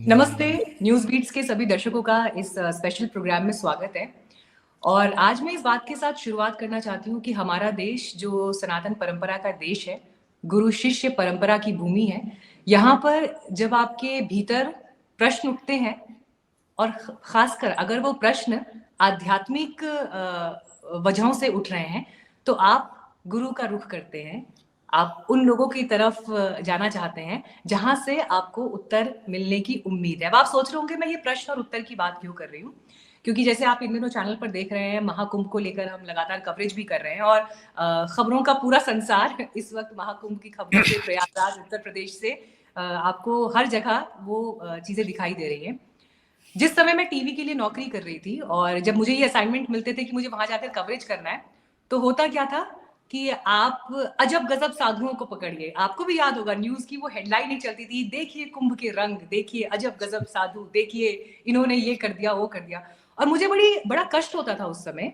नमस्ते, news beats के सभी दर्शकों का इस स्पेशल प्रोग्राम में स्वागत है। और आज मैं इस बात के साथ शुरुआत करना चाहती हूँ कि हमारा देश जो सनातन परंपरा का देश है, गुरु शिष्य परंपरा की भूमि है। यहाँ पर जब आपके भीतर प्रश्न उठते हैं और खासकर अगर वो प्रश्न आध्यात्मिक वजहों से उठ रहे हैं, तो आप गुरु का रुख करते हैं। आप उन लोगों की तरफ जाना चाहते हैं, जहाँ से आपको उत्तर मिलने की उम्मीद है। अब आप सोच रहे होंगे मैं ये प्रश्न और उत्तर की बात क्यों कर रही हूँ? क्योंकि जैसे आप इन दिनों चैनल पर देख रहे हैं, महाकुंभ को लेकर हम लगातार कवरेज भी कर रहे हैं और खबरों का पूरा संसार इस वक़्त महाकुंभ की खबरों से प्रयागराज, उत्तर प्रदेश से आपको हर जगह वो चीज़ें दिखाई दे रही हैं। जिस समय मैं टीवी के लिए नौकरी कर रही थी और जब मुझे ये असाइनमेंट मिलते थे कि मुझे वहां जाकर कवरेज करना है, तो होता क्या था कि आप अजब गजब साधुओं को पकड़िए। आपको भी याद होगा न्यूज की वो हेडलाइन ही चलती थी, देखिए कुंभ के रंग, देखिए अजब गजब साधु, देखिए इन्होंने ये कर दिया वो कर दिया। और मुझे बड़ा कष्ट होता था उस समय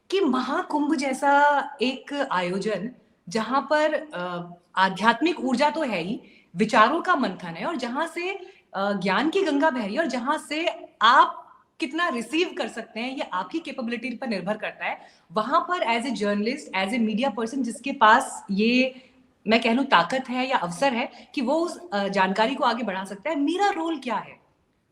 कि महाकुंभ जैसा एक आयोजन जहां पर आध्यात्मिक ऊर्जा तो है ही, विचारों का मंथन है और जहां से ज्ञान की गंगा बह रही है और जहां से आप कितना रिसीव कर सकते हैं ये आपकी कैपेबिलिटी पर निर्भर करता है। वहां पर as a journalist, as a media person जिसके पास ये मैं कह लूं ताकत है या अवसर है कि वो उस जानकारी को आगे बढ़ा सकता है, मेरा रोल क्या है?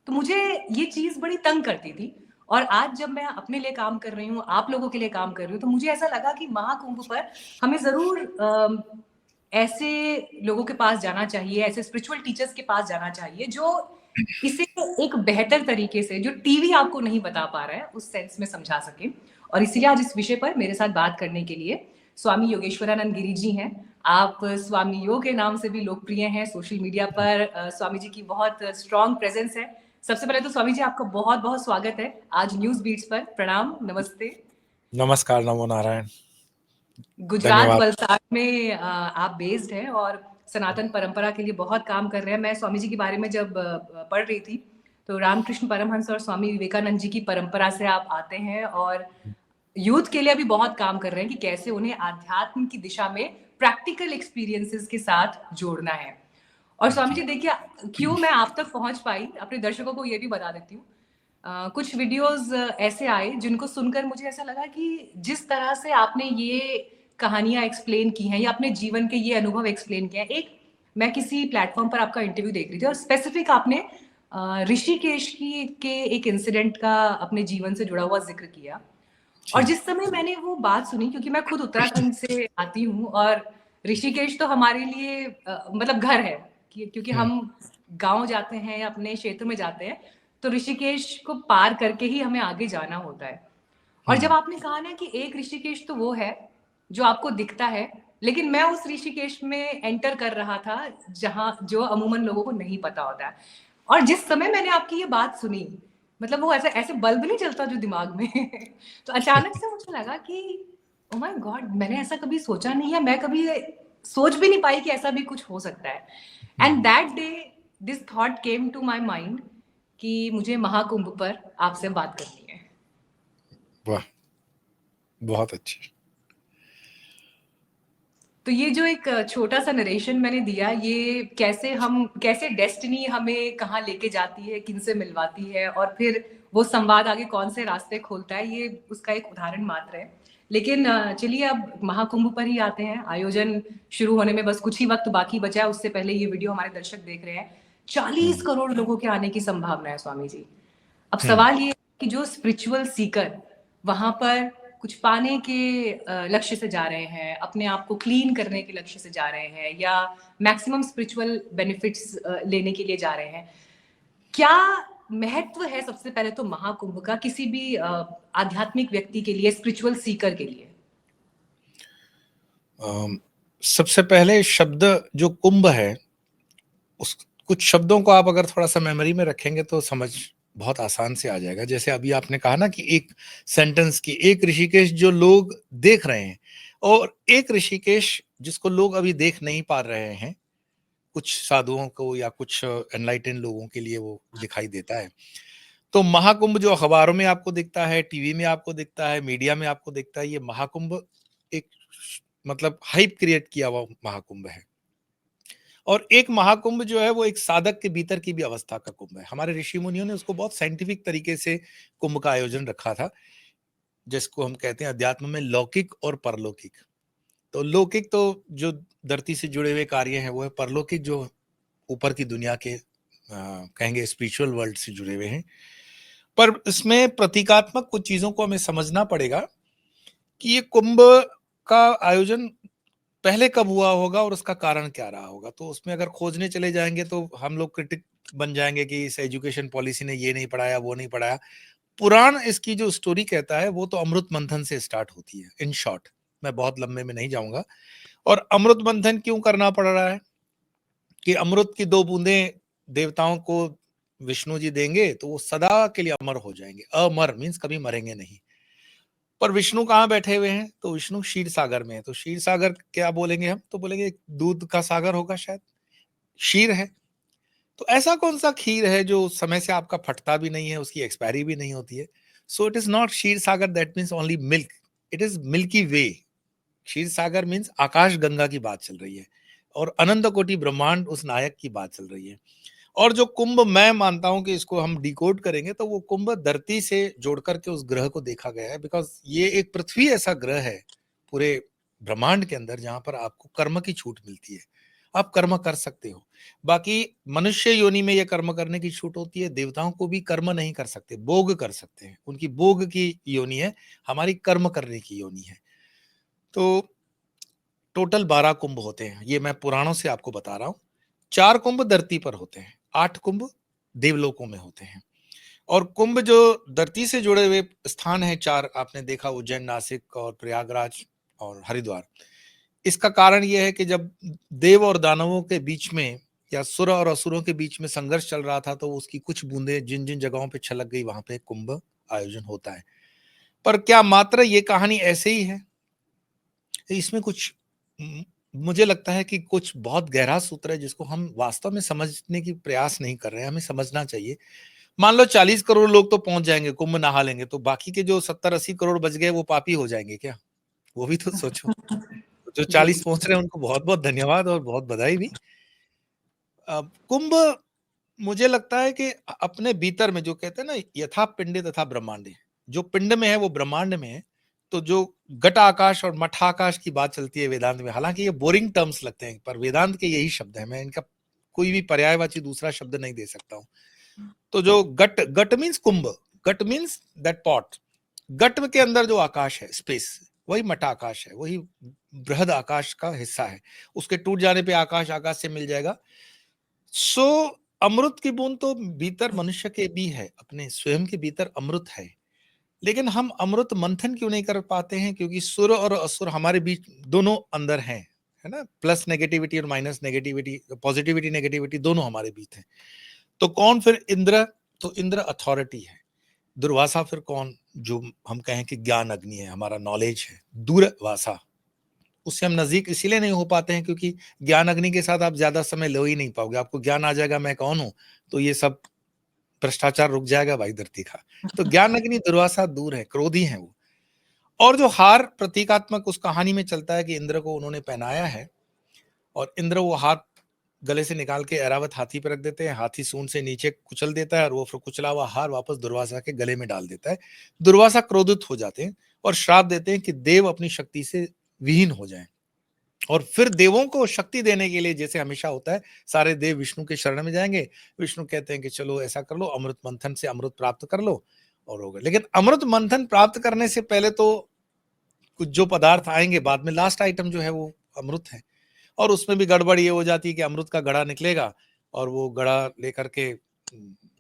तो मुझे ये चीज बड़ी तंग करती थी। और आज जब मैं अपने लिए काम कर रही हूँ, आप लोगों के लिए काम कर रही हूँ, तो मुझे ऐसा लगा कि महाकुंभ पर हमें जरूर ऐसे लोगों के पास जाना चाहिए, ऐसे स्पिरिचुअल टीचर्स के पास जाना चाहिए जो इसे एक बेहतर तरीके से, जो टीवी आपको नहीं बता पा रहा है, उस सेंस में समझा सके। और इसीलिए आज इस विषय पर मेरे साथ बात करने के लिए स्वामी योगेश्वरानंद गिरी जी हैं। आप स्वामी योग के नाम से भी लोकप्रिय हैं सोशल मीडिया पर। स्वामी जी की बहुत स्ट्रॉन्ग प्रेजेंस है। सबसे पहले तो स्वामी जी आपका बहुत बहुत स्वागत है आज न्यूज बीट्स पर। प्रणाम, नमस्ते। नमस्कार, नमो नारायण। गुजरात धन्यवाद। वलसाड में आप बेस्ड हैं और सनातन परंपरा के लिए बहुत काम कर रहे हैं। मैं स्वामी जी के बारे में जब पढ़ रही थी, तो रामकृष्ण परमहंस और स्वामी विवेकानंद जी की परंपरा से आप आते हैं और यूथ के लिए भी बहुत काम कर रहे हैं कि कैसे उन्हें आध्यात्म की दिशा में प्रैक्टिकल एक्सपीरियंसेस के साथ जोड़ना है। और स्वामी जी देखिए, क्यों मैं आप तक पहुंच पाई, अपने दर्शकों को ये भी बता देती हूँ। कुछ वीडियोस ऐसे आए जिनको सुनकर मुझे ऐसा लगा कि जिस तरह से आपने ये कहानियां एक्सप्लेन की हैं या अपने जीवन के ये अनुभव एक्सप्लेन किए हैं, एक मैं किसी प्लेटफॉर्म पर आपका इंटरव्यू देख रही थी और स्पेसिफिक आपने ऋषिकेश की के एक इंसिडेंट का अपने जीवन से जुड़ा हुआ जिक्र किया। और जिस समय मैंने वो बात सुनी, क्योंकि मैं खुद उत्तराखंड से आती हूँ और ऋषिकेश तो हमारे लिए मतलब घर है, क्योंकि हम गांव जाते हैं, अपने क्षेत्र में जाते हैं, तो ऋषिकेश को पार करके ही हमें आगे जाना होता है। और जब आपने कहा ना कि एक ऋषिकेश तो वो है जो आपको दिखता है, लेकिन मैं उस ऋषिकेश में एंटर कर रहा था जहां जो अमूमन लोगों को नहीं पता होता है। और जिस समय मैंने आपकी ये बात सुनी, मतलब वो ऐसे ऐसे बल्ब नहीं चलता जो दिमाग में तो अचानक से मुझे लगा कि ओ माय गॉड, मैंने ऐसा कभी सोचा नहीं है, मैं कभी सोच भी नहीं पाई कि ऐसा भी कुछ हो सकता है। And that day this thought came to my mind कि मुझे महाकुंभ पर आपसे बात करनी है। वाह, बहुत अच्छी। तो ये जो एक छोटा सा नरेशन मैंने दिया, ये कैसे डेस्टिनी हमें कहाँ लेके जाती है, किनसे मिलवाती है और फिर वो संवाद आगे कौन से रास्ते खोलता है, ये उसका एक उदाहरण मात्र है। लेकिन चलिए अब महाकुंभ पर ही आते हैं। आयोजन शुरू होने में बस कुछ ही वक्त बाकी बचा है। उससे पहले ये वीडियो हमारे दर्शक देख रहे हैं, 40 करोड़ लोगों के आने की संभावना है स्वामी जी। अब सवाल ये है कि जो स्पिरिचुअल सीकर वहां पर कुछ पाने के लक्ष्य से जा रहे हैं, अपने आप को क्लीन करने के लक्ष्य से जा रहे हैं या मैक्सिमम स्पिरिचुअल बेनिफिट्स लेने के लिए जा रहे हैं, क्या महत्व है सबसे पहले तो महाकुंभ का किसी भी आध्यात्मिक व्यक्ति के लिए, स्पिरिचुअल सीकर के लिए? सबसे पहले शब्द जो कुंभ है, उस कुछ शब्दों को आप अगर थोड़ा सा मेमोरी में रखेंगे तो समझ बहुत आसान से आ जाएगा। जैसे अभी आपने कहा ना कि एक सेंटेंस की एक ऋषिकेश जो लोग देख रहे हैं, और एक ऋषिकेश जिसको लोग अभी देख नहीं पा रहे हैं, कुछ साधुओं को या कुछ एनलाइटेन लोगों के लिए वो दिखाई देता है। तो महाकुंभ जो अखबारों में आपको दिखता है, टीवी में आपको दिखता है, मीडिया में आपको दिखता है, ये महाकुंभ एक मतलब हाइप क्रिएट किया हुआ महाकुंभ है। और एक महाकुंभ जो है वो एक साधक के भीतर की भी अवस्था का कुंभ है। हमारे ऋषि मुनियों ने उसको बहुत साइंटिफिक तरीके से कुंभ का आयोजन रखा था, जिसको हम कहते हैं अध्यात्म में लौकिक और परलौकिक। तो लौकिक तो जो धरती से जुड़े हुए कार्य हैं वो है, परलौकिक जो ऊपर की दुनिया के कहेंगे स्पिरिचुअल वर्ल्ड से जुड़े हुए हैं। पर इसमें प्रतीकात्मक कुछ चीजों को हमें समझना पड़ेगा कि ये कुंभ का आयोजन पहले कब हुआ होगा और उसका कारण क्या रहा होगा। तो उसमें अगर खोजने चले जाएंगे तो हम लोग क्रिटिक बन जाएंगे कि इस एजुकेशन पॉलिसी ने ये नहीं पढ़ाया, वो नहीं पढ़ाया। पुराण इसकी जो स्टोरी कहता है वो तो अमृत मंथन से स्टार्ट होती है। इन शॉर्ट, मैं बहुत लंबे में नहीं जाऊंगा। और अमृत मंथन क्यों करना पड़ रहा है कि अमृत की 2 बूंदें देवताओं को विष्णु जी देंगे तो वो सदा के लिए अमर हो जाएंगे। अमर मीन्स कभी मरेंगे नहीं। पर विष्णु कहाँ बैठे हुए हैं? तो विष्णु क्षीर सागर में है। तो क्षीर सागर क्या बोलेंगे हम? तो बोलेंगे दूध का सागर होगा शायद, क्षीर है। तो ऐसा कौन सा खीर है जो समय से आपका फटता भी नहीं है, उसकी एक्सपायरी भी नहीं होती है? So it is not Ksheer Sagar, that means only milk, it is Milky Way. Ksheer Sagar means आकाश गंगा की बात चल रही है और अनंत कोटि ब्रह्मांड उस नायक की बात चल रही है। और जो कुंभ मैं मानता हूं कि इसको हम डिकोड करेंगे तो वो कुंभ धरती से जोड़ करके उस ग्रह को देखा गया है, बिकॉज ये एक पृथ्वी ऐसा ग्रह है पूरे ब्रह्मांड के अंदर जहां पर आपको कर्म की छूट मिलती है। आप कर्म कर सकते हो। बाकी मनुष्य योनि में यह कर्म करने की छूट होती है, देवताओं को भी कर्म नहीं कर सकते, भोग कर सकते हैं, उनकी भोग की योनि है, हमारी कर्म करने की योनि है। तो टोटल 12 कुंभ होते हैं, ये मैं पुराणों से आपको बता रहा हूं। 4 कुंभ धरती पर होते हैं, 8 कुंभ देवलोकों में होते हैं। और कुंभ जो धरती से जुड़े हुए स्थान है 4, आपने देखा उज्जैन, नासिक और प्रयागराज और हरिद्वार। इसका कारण यह है कि जब देव और दानवों के बीच में या सुर और असुरों के बीच में संघर्ष चल रहा था तो उसकी कुछ बूंदें जिन जिन जगहों पे छलक गई वहां पे कुंभ आयोजन होता है। पर क्या मात्र ये कहानी ऐसे ही है? इसमें कुछ मुझे लगता है कि कुछ बहुत गहरा सूत्र है जिसको हम वास्तव में समझने की प्रयास नहीं कर रहे हैं, हमें समझना चाहिए। मान लो 40 करोड़ लोग तो पहुंच जाएंगे, कुंभ नहा लेंगे, तो बाकी के जो 70-80 करोड़ बच गए वो पापी हो जाएंगे क्या? वो भी तो सोचो। जो 40 पहुंच रहे हैं उनको बहुत बहुत धन्यवाद और बहुत बधाई भी। कुंभ मुझे लगता है कि अपने भीतर में जो कहते हैं ना, यथा पिंडे तथा ब्रह्मांडे, जो पिंड में है वो ब्रह्मांड में है। तो जो घट आकाश और मठाकाश की बात चलती है वेदांत में, हालांकि ये बोरिंग टर्म्स लगते हैं पर वेदांत के यही शब्द है, मैं इनका कोई भी पर्यायवाची दूसरा शब्द नहीं दे सकता हूं। तो जो घट, घट मीन्स कुंभ, घट मीन्स दैट पॉट, घट के अंदर जो आकाश है, स्पेस, वही मठाकाश है, वही बृहद आकाश का हिस्सा है। उसके टूट जाने पे आकाश आकाश से मिल जाएगा। सो अमृत की बूंद तो भीतर मनुष्य के भी है, अपने स्वयं के भीतर अमृत है। लेकिन हम अमृत मंथन क्यों नहीं कर पाते हैं? क्योंकि सुर और असुर हमारे बीच दोनों अंदर हैं, है ना? प्लस नेगेटिविटी और माइनस नेगेटिविटी, पॉजिटिविटी नेगेटिविटी दोनों हमारे बीच हैं। तो कौन फिर इंद्र? तो इंद्र अथॉरिटी है। दुर्वासा फिर कौन? जो हम कहें कि ज्ञान अग्नि है, हमारा नॉलेज है, दूरवासा। उससे हम नजदीक इसीलिए नहीं हो पाते हैं क्योंकि ज्ञान अग्नि के साथ आप ज्यादा समय लो ही नहीं पाओगे। आपको ज्ञान आ जाएगा मैं कौन हूं, तो ये सब भ्रष्टाचार रुक जाएगा भाई धरती का। तो ज्ञान अग्नि दुर्वासा दूर है, क्रोधी है वो। और जो हार प्रतीकात्मक उस कहानी में चलता है कि इंद्र को उन्होंने पहनाया है और इंद्र वो हाथ गले से निकाल के ऐरावत हाथी पर रख देते हैं, हाथी सूंड से नीचे कुचल देता है और वो फिर कुचला हुआ हार वापस दुर्वासा के गले में डाल देता है। दुर्वासा क्रोधित हो जाते हैं और श्राप देते हैं कि देव अपनी शक्ति से विहीन हो जाएं। और फिर देवों को शक्ति देने के लिए जैसे हमेशा होता है, सारे देव विष्णु के शरण में जाएंगे। विष्णु कहते हैं कि चलो ऐसा कर लो, अमृत मंथन से अमृत प्राप्त कर लो और होगा। लेकिन अमृत मंथन प्राप्त करने से पहले तो कुछ जो पदार्थ आएंगे बाद में, लास्ट आइटम जो है वो अमृत है। और उसमें भी गड़बड़ ये हो जाती है कि अमृत का घड़ा निकलेगा और वो घड़ा लेकर के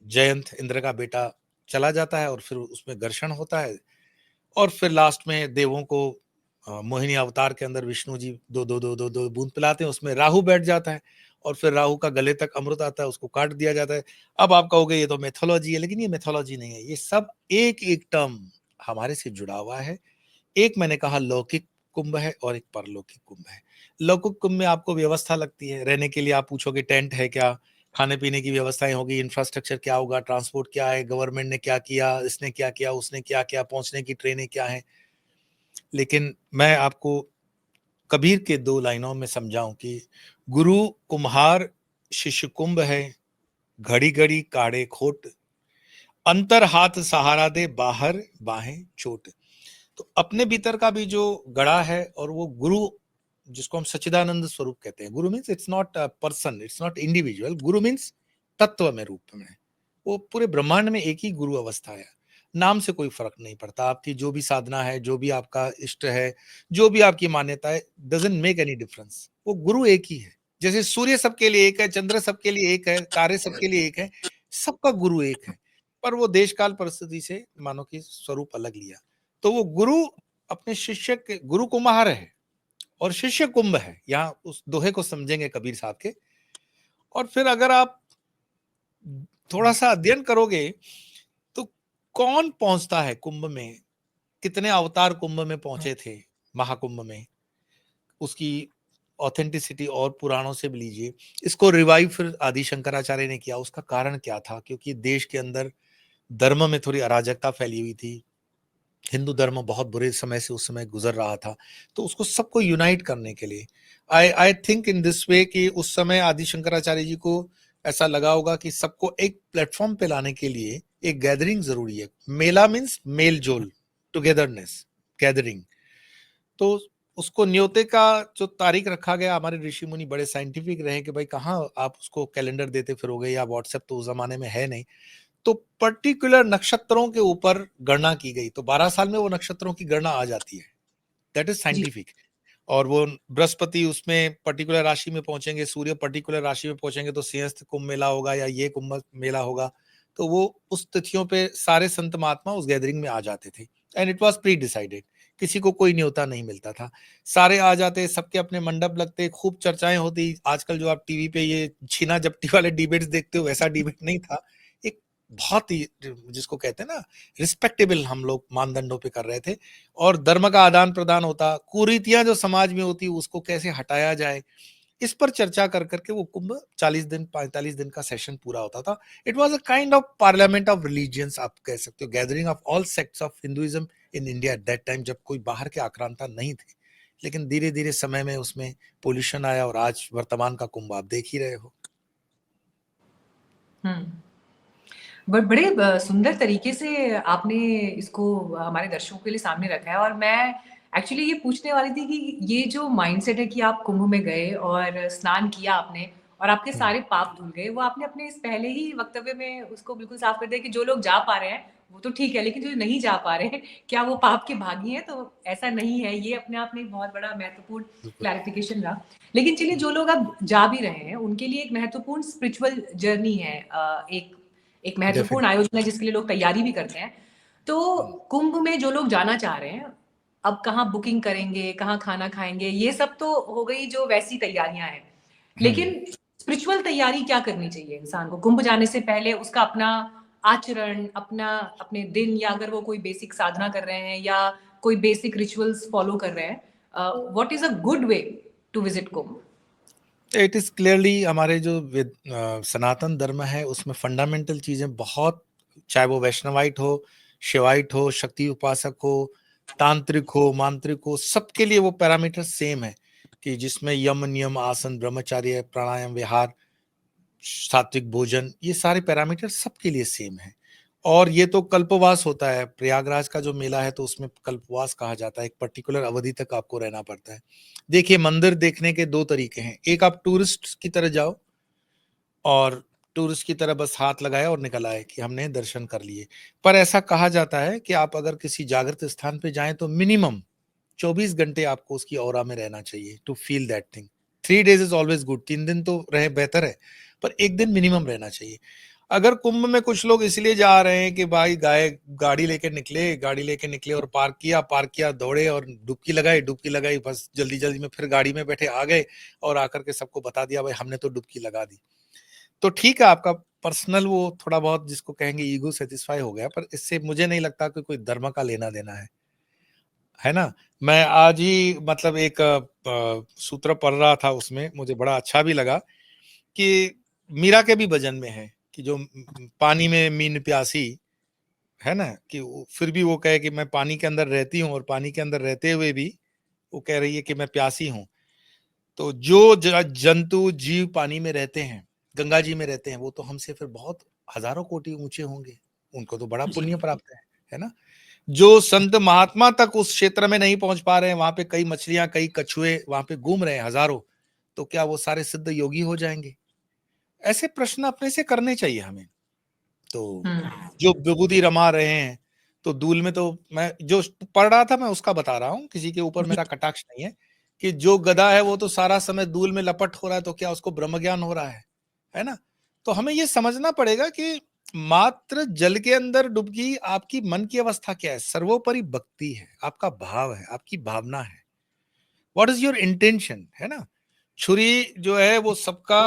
जयंत इंद्र का बेटा चला जाता है और फिर उसमें घर्षण होता है। और फिर लास्ट में देवों को मोहिनी अवतार के अंदर विष्णु जी दो दो दो दो दो बूंद पिलाते हैं, उसमें राहु बैठ जाता है और फिर राहु का गले तक अमृत आता है, उसको काट दिया जाता है। अब आप कहोगे ये तो मेथोलॉजी है, लेकिन ये मेथोलॉजी नहीं है, ये सब एक एक टर्म हमारे से जुड़ा हुआ है। एक मैंने कहा लौकिक कुंभ है और एक परलौकिक कुंभ है। लौकिक कुंभ में आपको व्यवस्था लगती है रहने के लिए, आप पूछोगे टेंट है क्या, खाने पीने की व्यवस्थाएं होगी, इंफ्रास्ट्रक्चर क्या होगा, ट्रांसपोर्ट क्या है, गवर्नमेंट ने क्या किया, इसने क्या किया, उसने क्या किया, पहुंचने की ट्रेनें क्या है। लेकिन मैं आपको कबीर के 2 लाइनों में समझाऊं कि गुरु कुम्हार शिष्य कुंभ है, घड़ी घड़ी काढ़े खोट, अंतर हाथ सहारा दे, बाहर बाहें चोट। तो अपने भीतर का भी जो गड़ा है, और वो गुरु जिसको हम सच्चिदानंद स्वरूप कहते हैं, गुरु means it's not a person, it's not individual, Guru means तत्व में, रूप में, वो पूरे ब्रह्मांड में एक ही गुरु अवस्था है। नाम से कोई फर्क नहीं पड़ता, आपकी जो भी साधना है, जो भी आपका इष्ट है, जो भी आपकी मान्यता है, डजंट मेक एनी डिफरेंस, वो गुरु एक ही है। जैसे सूर्य सबके लिए एक है, चंद्र सबके लिए एक है, तारे सबके लिए एक है, सबका गुरु एक है, पर वो देश काल परिस्थिति से मानो कि स्वरूप अलग लिया। तो वो गुरु अपने शिष्य के, गुरु कुम्हार है और शिष्य कुंभ है, यहाँ उस दोहे को समझेंगे कबीर साहब के। और फिर अगर आप थोड़ा सा अध्ययन करोगे तो कौन पहुंचता है कुंभ में, कितने अवतार कुंभ में पहुंचे थे, महाकुंभ में, उसकी ऑथेंटिसिटी और पुराणों से भी लीजिए। इसको रिवाइव फिर आदि शंकराचार्य ने किया, उसका कारण क्या था, क्योंकि देश के अंदर धर्म में थोड़ी अराजकता फैली हुई थी, हिंदू धर्म बहुत बुरे समय से उस समय गुजर रहा था, तो उसको सबको यूनाइट करने के लिए आई I think in this way कि उस समय आदि शंकराचार्य जी को ऐसा लगा होगा कि सबको एक प्लेटफॉर्म पे लाने के लिए एक गैदरिंग जरूरी है। मेला मीन्स मेल जोल, टुगेदरनेस, गैदरिंग। तो उसको न्योते का जो तारीख रखा गया, हमारे ऋषि मुनि बड़े साइंटिफिक रहे कि भाई कहाँ आप उसको कैलेंडर देते फिरोगे, या व्हाट्सएप तो उस जमाने में है नहीं, तो पर्टिकुलर नक्षत्रों के ऊपर गणना की गई, तो 12 साल में वो नक्षत्रों की गणना आ जाती है, दैट इज जी साइंटिफिक। और वो बृहस्पति उसमें पर्टिकुलर राशि में पहुंचेंगे, सूर्य पर्टिकुलर राशि में पहुंचेंगे, तो सिंहस्थ कुंभ मेला होगा या ये कुंभ मेला होगा, तो वो उस तिथियों पे सारे संत महात्मा उस गैदरिंग में आ जाते थे, and it was pre decided, किसी को कोई न्योता नहीं मिलता था, सारे आ जाते, सबके अपने मंडप लगते, खूब चर्चाएं होती। आजकल जो आप टीवी पे ये छीना झपटी वाले डिबेट्स देखते हो, वैसा डिबेट नहीं था, एक बहुत ही, जिसको कहते हैं ना, रिस्पेक्टेबल हम लोग मानदंडों पे कर रहे थे, और धर्म का आदान प्रदान होता, कुरीतियां जो समाज में होती उसको कैसे हटाया जाए, इस पर चर्चा कर करके वो कुंभ 40 दिन 45 दिन का सेशन पूरा होता था। It was a kind of parliament of religions, आप कह सकते हो, gathering of all sects of Hinduism in India at that time, जब कोई बाहर के आक्रांता नहीं थे। लेकिन धीरे धीरे समय में उसमें पोल्यूशन आया, और आज वर्तमान का कुंभ आप देख ही रहे हो। हम्म बड़े सुंदर तरीके से आपने इसको हमारे दर्शकों के लिए सामने रखा है। और मैं एक्चुअली ये पूछने वाली थी कि ये जो माइंडसेट है कि आप कुंभ में गए और स्नान किया आपने और आपके सारे पाप धुल गए, वो आपने अपने इस पहले ही वक्तव्य में उसको बिल्कुल साफ कर दिया कि जो लोग जा पा रहे हैं वो तो ठीक है, लेकिन जो नहीं जा पा रहे हैं क्या वो पाप के भागी हैं? तो ऐसा नहीं है, ये अपने आप में एक बहुत बड़ा महत्वपूर्ण बिल्कुल। क्लैरिफिकेशन रहा। लेकिन चलिए, जो लोग अब जा भी रहे हैं उनके लिए एक महत्वपूर्ण स्पिरिचुअल जर्नी है, एक एक महत्वपूर्ण डेफिनेटली। आयोजन है जिसके लिए लोग तैयारी भी करते हैं। तो कुंभ में जो लोग जाना चाह रहे हैं, अब कहाँ बुकिंग करेंगे, कहाँ खाना खाएंगे, ये सब तो हो गई जो वैसी तैयारियां हैं। लेकिन स्पिरिचुअल तैयारी क्या करनी चाहिए इंसान को कुंभ जाने से पहले? उसका अपना आचरण, अपना अपने दिन, या अगर वो कोई बेसिक साधना कर रहे हैं या कोई बेसिक रिचुअल्स फॉलो कर रहे हैं, what is a good way to visit Kumbh? It is clearly हमारे जो सनातन धर्म है उसमें फंडामेंटल चीजें बहुत, चाहे वो वैष्णवाइट हो, शिवाइट हो, शक्ति उपासक हो, तांत्रिक हो, मांत्रिक हो, सबके लिए वो पैरामीटर सेम है, कि जिसमें यम नियम आसन ब्रह्मचार्य प्राणायाम विहार सात्विक भोजन, ये सारे पैरामीटर सबके लिए सेम है। और ये तो कल्पवास होता है, प्रयागराज का जो मेला है तो उसमें कल्पवास कहा जाता है, एक पर्टिकुलर अवधि तक आपको रहना पड़ता है। देखिए, मंदिर देखने के 2 तरीके हैं, एक आप टूरिस्ट की तरह जाओ और टूरिस्ट की तरह बस हाथ लगाए और निकल आए कि हमने दर्शन कर लिए। पर ऐसा कहा जाता है कि आप अगर किसी जागृत स्थान पे जाएं तो मिनिमम 24 घंटे आपको उसकी ऑरा में रहना चाहिए to feel that thing. 3 days is always good, 3 दिन तो रहे बेहतर है, पर 1 दिन मिनिमम रहना चाहिए। अगर कुंभ में कुछ लोग इसलिए जा रहे हैं कि भाई गाड़ी लेके निकले और पार्क किया, दौड़े और डुबकी लगाई, बस जल्दी जल्दी में फिर गाड़ी में बैठे आ गए और आकर के सबको बता दिया भाई हमने तो डुबकी लगा दी, तो ठीक है, आपका पर्सनल वो थोड़ा बहुत जिसको कहेंगे ईगो सेटिस्फाई हो गया, पर इससे मुझे नहीं लगता कि कोई धर्म का लेना देना है ना। मैं आज ही मतलब एक सूत्र पढ़ रहा था, उसमें मुझे बड़ा अच्छा भी लगा कि मीरा के भी भजन में है कि जो पानी में मीन प्यासी है ना, कि फिर भी वो कहे कि मैं पानी के अंदर रहती हूँ और पानी के अंदर रहते हुए भी वो कह रही है कि मैं प्यासी हूं। तो जो जंतु जीव पानी में रहते हैं, गंगा जी में रहते हैं, वो तो हमसे फिर बहुत हजारों कोटि ऊंचे होंगे, उनको तो बड़ा जी। पुण्य प्राप्त है ना। जो संत महात्मा तक उस क्षेत्र में नहीं पहुंच पा रहे हैं, वहां पे कई मछलियां, कई कछुए वहां पे घूम रहे हैं हजारों, तो क्या वो सारे सिद्ध योगी हो जाएंगे? ऐसे प्रश्न अपने से करने चाहिए हमें। तो जो विभूति रमा रहे हैं, तो दूल में तो मैं जो पढ़ रहा था मैं उसका बता रहा हूँ, किसी के ऊपर जी। मेरा कटाक्ष नहीं है, कि जो गधा है वो तो सारा समय दूल में लपट हो रहा है, तो क्या उसको ब्रह्म ज्ञान हो रहा है ना। तो हमें ये समझना पड़ेगा कि मात्र जल के अंदर डुबकी आपकी मन की अवस्था क्या है, सर्वोपरि भक्ति है, आपका भाव है, आपकी भावना है, व्हाट इज योर इंटेंशन, है ना। छुरी जो है वो सबका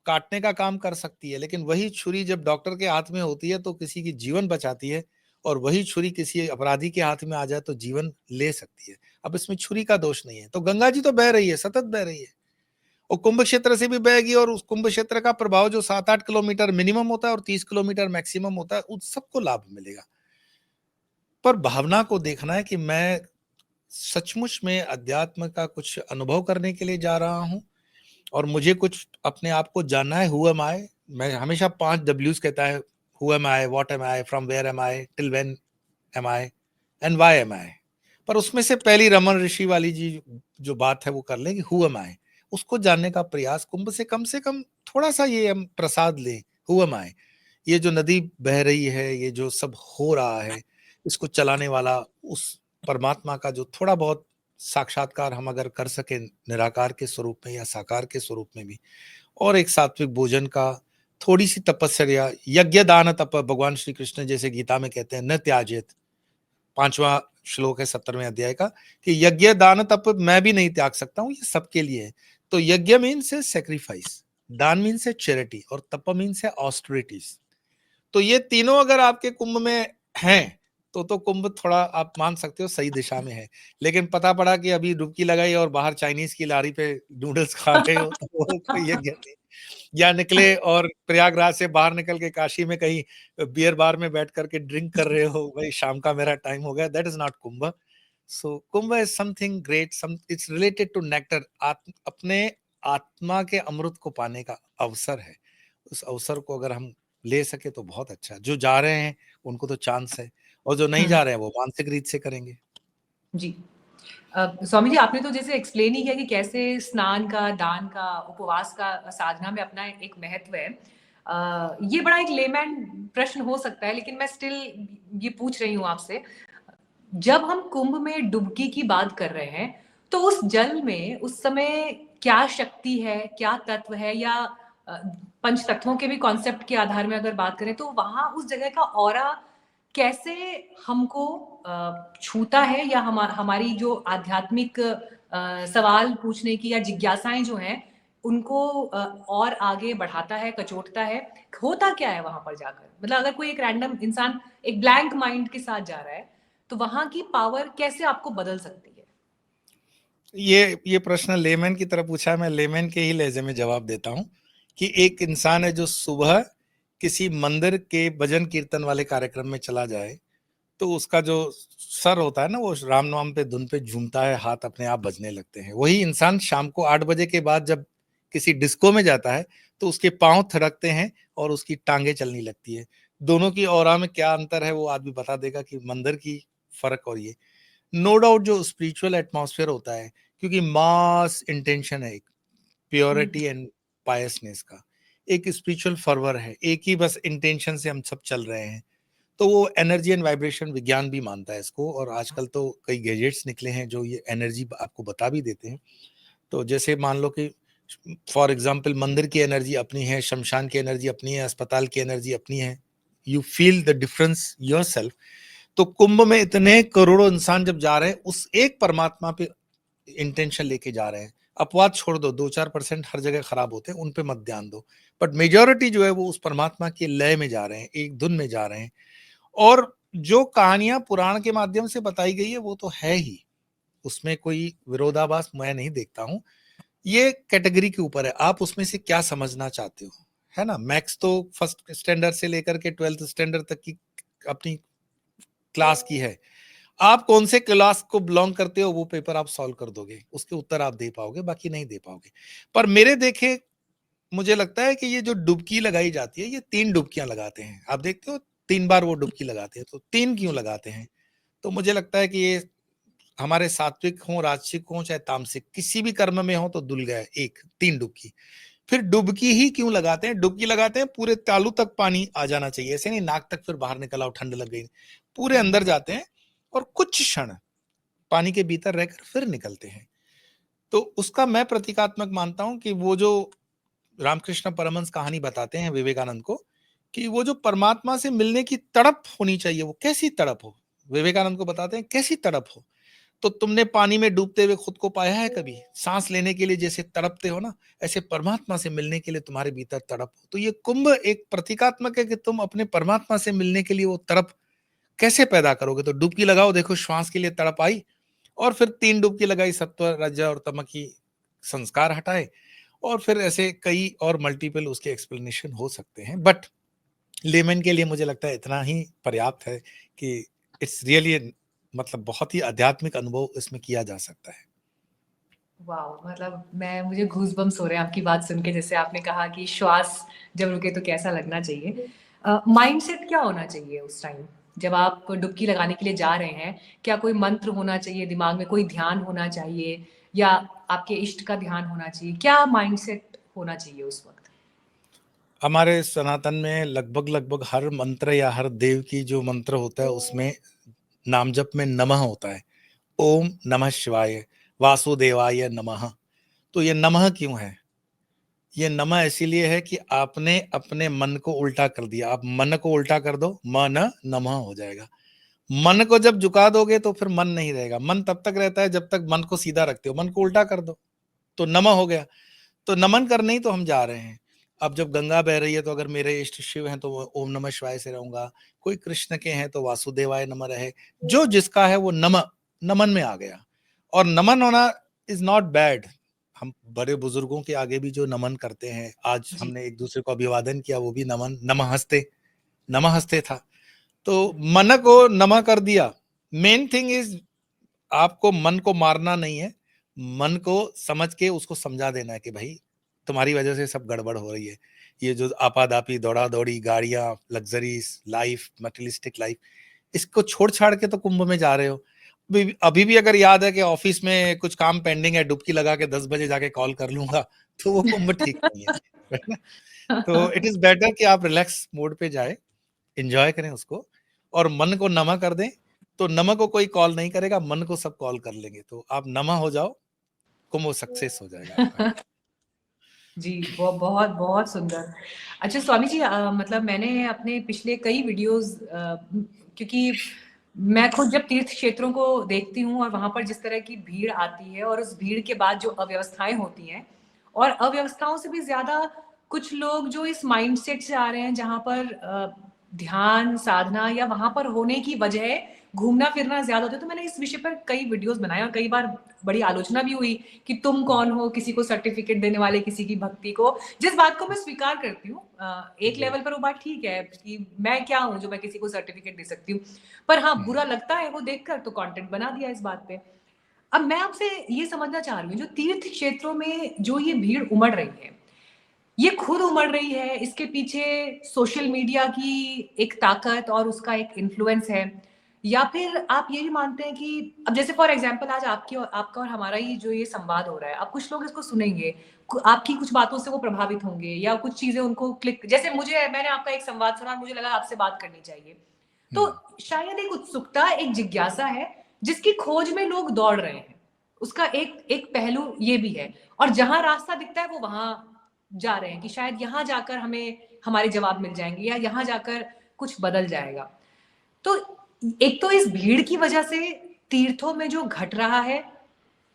काटने का काम कर सकती है, लेकिन वही छुरी जब डॉक्टर के हाथ में होती है तो किसी की जीवन बचाती है, और वही छुरी किसी अपराधी के हाथ में आ जाए तो जीवन ले सकती है। अब इसमें छुरी का दोष नहीं है। तो गंगा जी तो बह रही है, सतत बह रही है, और कुंभ क्षेत्र से भी बहेगी, और उस कुंभ क्षेत्र का प्रभाव जो 7-8 किलोमीटर मिनिमम होता है और 30 किलोमीटर मैक्सिमम होता है, उस सबको लाभ मिलेगा। पर भावना को देखना है कि मैं सचमुच में अध्यात्म का कुछ अनुभव करने के लिए जा रहा हूं, और मुझे कुछ अपने आप को जानना है। हु एम आई, मैं हमेशा 5 डब्ल्यूज कहता है, who am I, what am I, from where M I, till when M I, and why am आई। पर उसमें से पहली रमन ऋषि वाली जी जो बात है वो कर लें कि हु एम आई, उसको जानने का प्रयास कुंभ से कम थोड़ा सा ये हम प्रसाद लें। हु एम आई, ये जो नदी बह रही है, ये जो सब हो रहा है, इसको चलाने वाला उस परमात्मा का जो थोड़ा बहुत साक्षात्कार हम अगर कर सके, निराकार के स्वरूप में या साकार के स्वरूप में भी, और एक सात्विक भोजन का, थोड़ी सी तपस्या, यज्ञ दान तप, भगवान श्री कृष्ण जैसे गीता में कहते हैं न त्याजेत, 5वां श्लोक है 17वें अध्याय का, कि यज्ञ दान तप मैं भी नहीं त्याग सकता हूं, ये सबके लिए है। तो यज्ञ मीन्स है सेक्रीफाइस, दान मीन्स है चैरिटी, और तप मीन्स है ऑस्टरिटीज। तो ये तीनों अगर आपके कुंभ में हैं, तो कुंभ थोड़ा आप मान सकते हो सही दिशा में है। लेकिन पता पड़ा कि अभी डुबकी लगाई और बाहर चाइनीज की लारी पे नूडल्स खा रहे हो, तो वो कोई यज्ञ नहीं। या निकले और प्रयागराज से बाहर निकल के काशी में कहीं बियर बार में बैठ करके ड्रिंक कर रहे हो, भाई शाम का मेरा टाइम हो गया, that is not Kumbh. So Kumbh is something great, some it's related to nectar, अपने आत्मा के अमृत को पाने का अवसर है। उस अवसर को अगर हम ले सके तो बहुत अच्छा। जो जा रहे हैं उनको तो चांस है, और जो नहीं जा रहे हैं वो मानसिक रीत से करेंगे। जी। स्वामी जी, आपने तो जैसे एक्सप्लेन ही किया कि कैसे स्नान का, दान का, उपवास का, साधना में अपना एक महत्व है। ये बड़ा एक लेमैन प्रश्न हो सकता है, लेकिन मैं स्टिल ये पूछ रही हूँ आपसे। जब हम कुंभ में डुबकी की बात कर रहे हैं, तो उस जल में उस समय क्या शक्ति है, क्या तत्व है, या अ, पंच तत्वों के भी कॉन्सेप्ट के आधार में अगर बात करें, तो वहां उस जगह का ऑरा कैसे हमको छूता है, या हमारी जो आध्यात्मिक सवाल पूछने की या जिज्ञासाएं जो हैं, उनको और आगे बढ़ाता है, कचोटता है? होता क्या है वहां पर जाकर? मतलब अगर कोई एक रैंडम इंसान एक ब्लैंक माइंड के साथ जा रहा है, तो वहां की पावर कैसे आपको बदल सकती है? ये प्रश्न लेमैन की तरह पूछा है, मैं लेमैन के ही लहजे में जवाब देता हूँ कि एक इंसान है जो सुबह किसी मंदिर के भजन कीर्तन वाले कार्यक्रम में चला जाए, तो उसका जो सर होता है ना, वो राम नाम पे धुन पे झूमता है, हाथ अपने आप बजने लगते हैं। वही इंसान शाम को 8 बजे के बाद जब किसी डिस्को में जाता है, तो उसके पांव थिरकते हैं और उसकी टांगे चलने लगती है। दोनों की ऑरा में क्या अंतर है वो आदमी बता देगा कि मंदिर की फर्क। और ये नो डाउट जो स्पिरिचुअल एटमॉस्फेयर होता है, क्योंकि मास इंटेंशन है, एक प्योरिटी एंड पायसनेस का, एक स्पिरिचुअल फर्वर है, एक ही बस इंटेंशन से हम सब चल रहे हैं। तो वो एनर्जी एंड वाइब्रेशन विज्ञान भी मानता है इसको, और आजकल तो कई गैजेट्स निकले हैं जो ये एनर्जी आपको बता भी देते हैं। तो जैसे मान लो कि फॉर एग्जांपल मंदिर की एनर्जी अपनी है, शमशान की एनर्जी अपनी है, अस्पताल की एनर्जी अपनी है, you feel the difference yourself. तो कुंभ में इतने करोड़ों इंसान जब जा रहे हैं, उस एक परमात्मा पे इंटेंशन लेके जा रहे हैं। अपवाद छोड़ दो, 2-4% हर जगह खराब होते हैं, उन पे मत ध्यान दो, बट मेजोरिटी जो है वो उस परमात्मा के लय में जा रहे हैं, एक धुन में जा रहे हैं। और जो कहानियां पुराण के माध्यम से बताई गई है वो तो है ही, उसमें कोई विरोधाभास मैं नहीं देखता हूं। ये कैटेगरी के ऊपर है, आप उसमें से क्या समझना चाहते हो, है ना। मैक्स तो फर्स्ट स्टैंडर्ड से लेकर के 12th स्टैंडर्ड तक की अपनी क्लास की है। आप कौन से क्लास को बिलोंग करते हो वो पेपर आप सॉल्व कर दोगे, उसके उत्तर आप दे पाओगे, बाकी नहीं दे पाओगे। पर मेरे देखे मुझे लगता है कि ये जो डुबकी लगाई जाती है, ये 3 डुबकियां लगाते हैं। आप देखते हो 3 बार वो डुबकी लगाते हैं, तो 3 क्यों लगाते हैं? तो मुझे लगता है कि ये हमारे सात्विक हों, राजसिक हों, चाहे तामसिक, किसी भी कर्म में हो तो धुल गए। 1 3 डुबकी। फिर डुबकी ही क्यों लगाते हैं? डुबकी लगाते हैं पूरे तालू तक पानी आ जाना चाहिए, ऐसे नहीं नाक तक फिर बाहर निकल आओ ठंड लग गई। पूरे अंदर जाते हैं और कुछ क्षण पानी के भीतर रहकर फिर निकलते हैं। तो उसका मैं प्रतीकात्मक मानता हूं कि वो जो रामकृष्ण परमहंस कहानी बताते हैं विवेकानंद को, कि वो जो परमात्मा से मिलने की तड़प होनी चाहिए, वो कैसी तड़प हो? विवेकानंद को बताते हैं कैसी तड़प हो? तो तुमने पानी में डूबते हुए खुद को पाया है कभी? सांस लेने के लिए जैसे तड़पते हो ना, ऐसे परमात्मा से मिलने के लिए तुम्हारे भीतर तड़प हो। तो ये कुंभ एक प्रतीकात्मक है कि तुम अपने परमात्मा से मिलने के लिए वो तड़प कैसे पैदा करोगे? तो डुबकी लगाओ, देखो श्वास के लिए तड़प आई, और फिर 3 डुबकी लगाई, सत्व, रज और तम की संस्कार हटाए, और फिर ऐसे कई और मल्टीपल उसके एक्सप्लेनेशन हो सकते हैं। बट लेमन के लिए मुझे लगता है इतना ही पर्याप्त है कि इट्स रियली मतलब बहुत ही आध्यात्मिक अनुभव इसमें किया जा सकता है। वाओ! मतलब मैं मुझे गूज़बम्प्स हो रहे हैं आपकी बात सुन के, जैसे आपने कहा कि श्वास जब रुके तो कैसा लगना चाहिए। माइंडसेट क्या होना चाहिए उस टाइम? जब आप डुबकी लगाने के लिए जा रहे हैं, क्या कोई मंत्र होना चाहिए दिमाग में, कोई ध्यान होना चाहिए या आपके इष्ट का ध्यान होना चाहिए? क्या माइंडसेट होना चाहिए उस वक़्त? हमारे सनातन में लगभग हर मंत्र या हर देव की जो मंत्र होता है उसमें नाम जप में नमः होता है। ओम नमः शिवाय, वासुदेवाय नमः। तो ये नमः क्यों है? ये नमः इसीलिए है कि आपने अपने मन को उल्टा कर दिया। आप मन को उल्टा कर दो, मन नमः हो जाएगा। मन को जब झुका दोगे तो फिर मन नहीं रहेगा। मन तब तक रहता है जब तक मन को सीधा रखते हो। मन को उल्टा कर दो तो नमः हो गया। तो नमन करने ही तो हम जा रहे हैं। अब जब गंगा बह रही है तो अगर मेरे इष्ट शिव हैं तो वो ओम नमः शिवाय से रहूंगा, कोई कृष्ण के हैं तो वासुदेवाय नमः रहे। जो जिसका है वो नमन में आ गया। और नमन होना इज नॉट बैड। हम बड़े बुजुर्गों के आगे भी जो नमन करते हैं, आज जी। हमने एक दूसरे को अभिवादन किया, वो भी नमन, नमहस्ते था। तो मन को नमः कर दिया। मेन थिंग इज आपको मन को मारना नहीं है, मन को समझ के उसको समझा देना है कि भाई तुम्हारी वजह से सब गड़बड़ हो रही है। ये जो आपादापी, दौड़ा दौड़ी, गाड़ियां, लग्जरीज लाइफ, मटेरियलिस्टिक लाइफ, इसको छोड़ छाड़ के तो कुंभ में जा रहे हो। अभी भी अगर याद है कि ऑफिस में कुछ काम पेंडिंग है, डुबकी लगा के 10 बजे जाके कॉल कर लूंगा, तो वो कुंभ ठीक नहीं है ना? तो इट इज बेटर कि आप रिलैक्स मोड पे जाए, एंजॉय करें उसको, और मन को नमा कर दें। तो नमा को कोई कॉल नहीं करेगा, मन को सब कॉल कर लेंगे। तो आप नमा हो जाओ, कुंभ सक्सेस हो जाएगा आपका। जी, बहुत बहुत सुंदर। अच्छा स्वामी जी, मतलब मैंने अपने पिछले कई वीडियोज़, क्योंकि मैं खुद जब तीर्थ क्षेत्रों को देखती हूँ और वहाँ पर जिस तरह की भीड़ आती है और उस भीड़ के बाद जो अव्यवस्थाएँ होती हैं, और अव्यवस्थाओं से भी ज़्यादा कुछ लोग जो इस माइंडसेट से आ रहे हैं जहाँ पर ध्यान, साधना या वहाँ पर होने की बजाय घूमना-फिरना ज़्यादा होता है। तो मैंने इस विषय पर कई वीडियोज़ बनाए और कई बार बड़ी आलोचना भी हुई कि तुम कौन हो किसी को सर्टिफिकेट देने वाले, किसी की भक्ति को, जिस बात को मैं स्वीकार करती हूँ। एक जी। लेवल पर वो बात ठीक है कि मैं क्या हूँ जो मैं किसी को सर्टिफिकेट दे सकती हूँ। पर हाँ, बुरा लगता है वो देखकर, तो कंटेंट बना दिया इस बात पे। अब मैं आपसे ये समझना चाह रही हूँ, जो तीर्थ क्षेत्रों में जो ये भीड़ उमड़ रही है, ये खुद उमड़ रही है, इसके पीछे सोशल मीडिया की एक ताकत और उसका एक इन्फ्लुएंस है? या फिर आप ये भी मानते हैं कि अब जैसे फॉर एग्ज़ाम्पल आज आपका और हमारा ही जो ये संवाद हो रहा है, अब कुछ लोग इसको सुनेंगे, आपकी कुछ बातों से वो प्रभावित होंगे या कुछ चीज़ें उनको क्लिक, जैसे मैंने आपका एक संवाद सुना, मुझे लगा आपसे बात करनी चाहिए। तो शायद एक उत्सुकता, एक जिज्ञासा है, जिसकी खोज में लोग दौड़ रहे हैं। उसका एक एक पहलू ये भी है, और जहाँ रास्ता दिखता है वो वहाँ जा रहे हैं कि शायद यहाँ जाकर हमें हमारे जवाब मिल जाएँगे या यहाँ जाकर कुछ बदल जाएगा। तो एक तो इस भीड़ की वजह से तीर्थों में जो घट रहा है,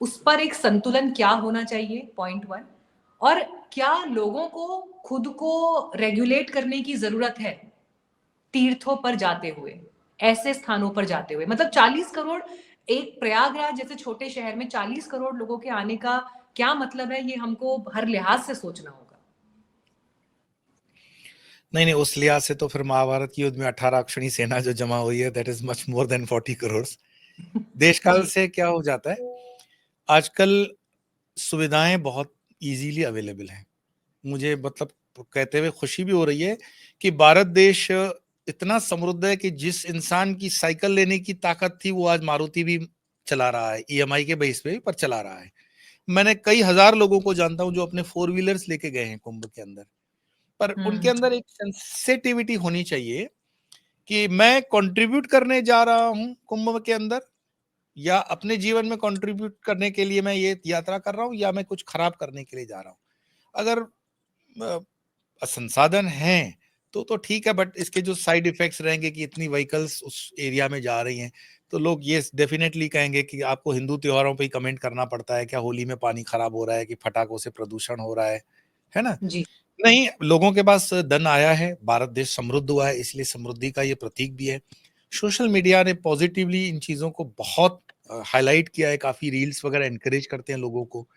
उस पर एक संतुलन क्या होना चाहिए, पॉइंट 1। और क्या लोगों को खुद को रेगुलेट करने की ज़रूरत है, तीर्थों पर जाते हुए, ऐसे स्थानों पर जाते हुए? मतलब 40 करोड़, एक प्रयागराज जैसे छोटे शहर में 40 करोड़ लोगों के आने का क्या मतलब है, ये हमको हर लिहाज से सोचना होगा। नहीं नहीं, उस लिहाज से तो फिर महाभारत की युद्ध में 18 अक्षणी सेना जो जमा हुई है, that is much more than 40 crore. देश काल जी। से क्या हो जाता है, आजकल सुविधाएं बहुत इजीली अवेलेबल हैं। मुझे मतलब कहते हुए खुशी भी हो रही है कि भारत देश इतना समृद्ध है कि जिस इंसान की साइकिल लेने की ताकत थी वो आज मारुति भी चला रहा है, ईएमआई के बेस पे पर चला रहा है। मैंने कई हजार लोगों को जानता हूं जो अपने फोर व्हीलर्स लेके गए हैं कुंभ के अंदर, पर उनके हम्म। अंदर एक सेंसिटिविटी होनी चाहिए कि मैं कंट्रीब्यूट करने जा रहा हूं कुंभ के अंदर, या अपने जीवन में कंट्रीब्यूट करने के लिए मैं ये यात्रा कर रहा हूं, या मैं कुछ खराब करने के लिए जा रहा हूं। अगर संसाधन हैं तो ठीक है, बट इसके जो साइड इफेक्ट्स रहेंगे कि इतनी व्हीकल्स उस एरिया में जा रही हैं, तो लोग ये डेफिनेटली कहेंगे कि आपको हिंदू त्योहारों पे ही कमेंट करना पड़ता है क्या, होली में पानी खराब हो रहा है कि पटाखों से प्रदूषण हो रहा है ना? जी। नहीं, लोगों के पास धन आया है, भारत देश समृद्ध हुआ है, इसलिए समृद्धि का ये प्रतीक भी है। सोशल मीडिया ने पॉजिटिवली इन चीजों को बहुत हाईलाइट किया है, काफी रील्स वगैरह एनकरेज करते हैं लोगों को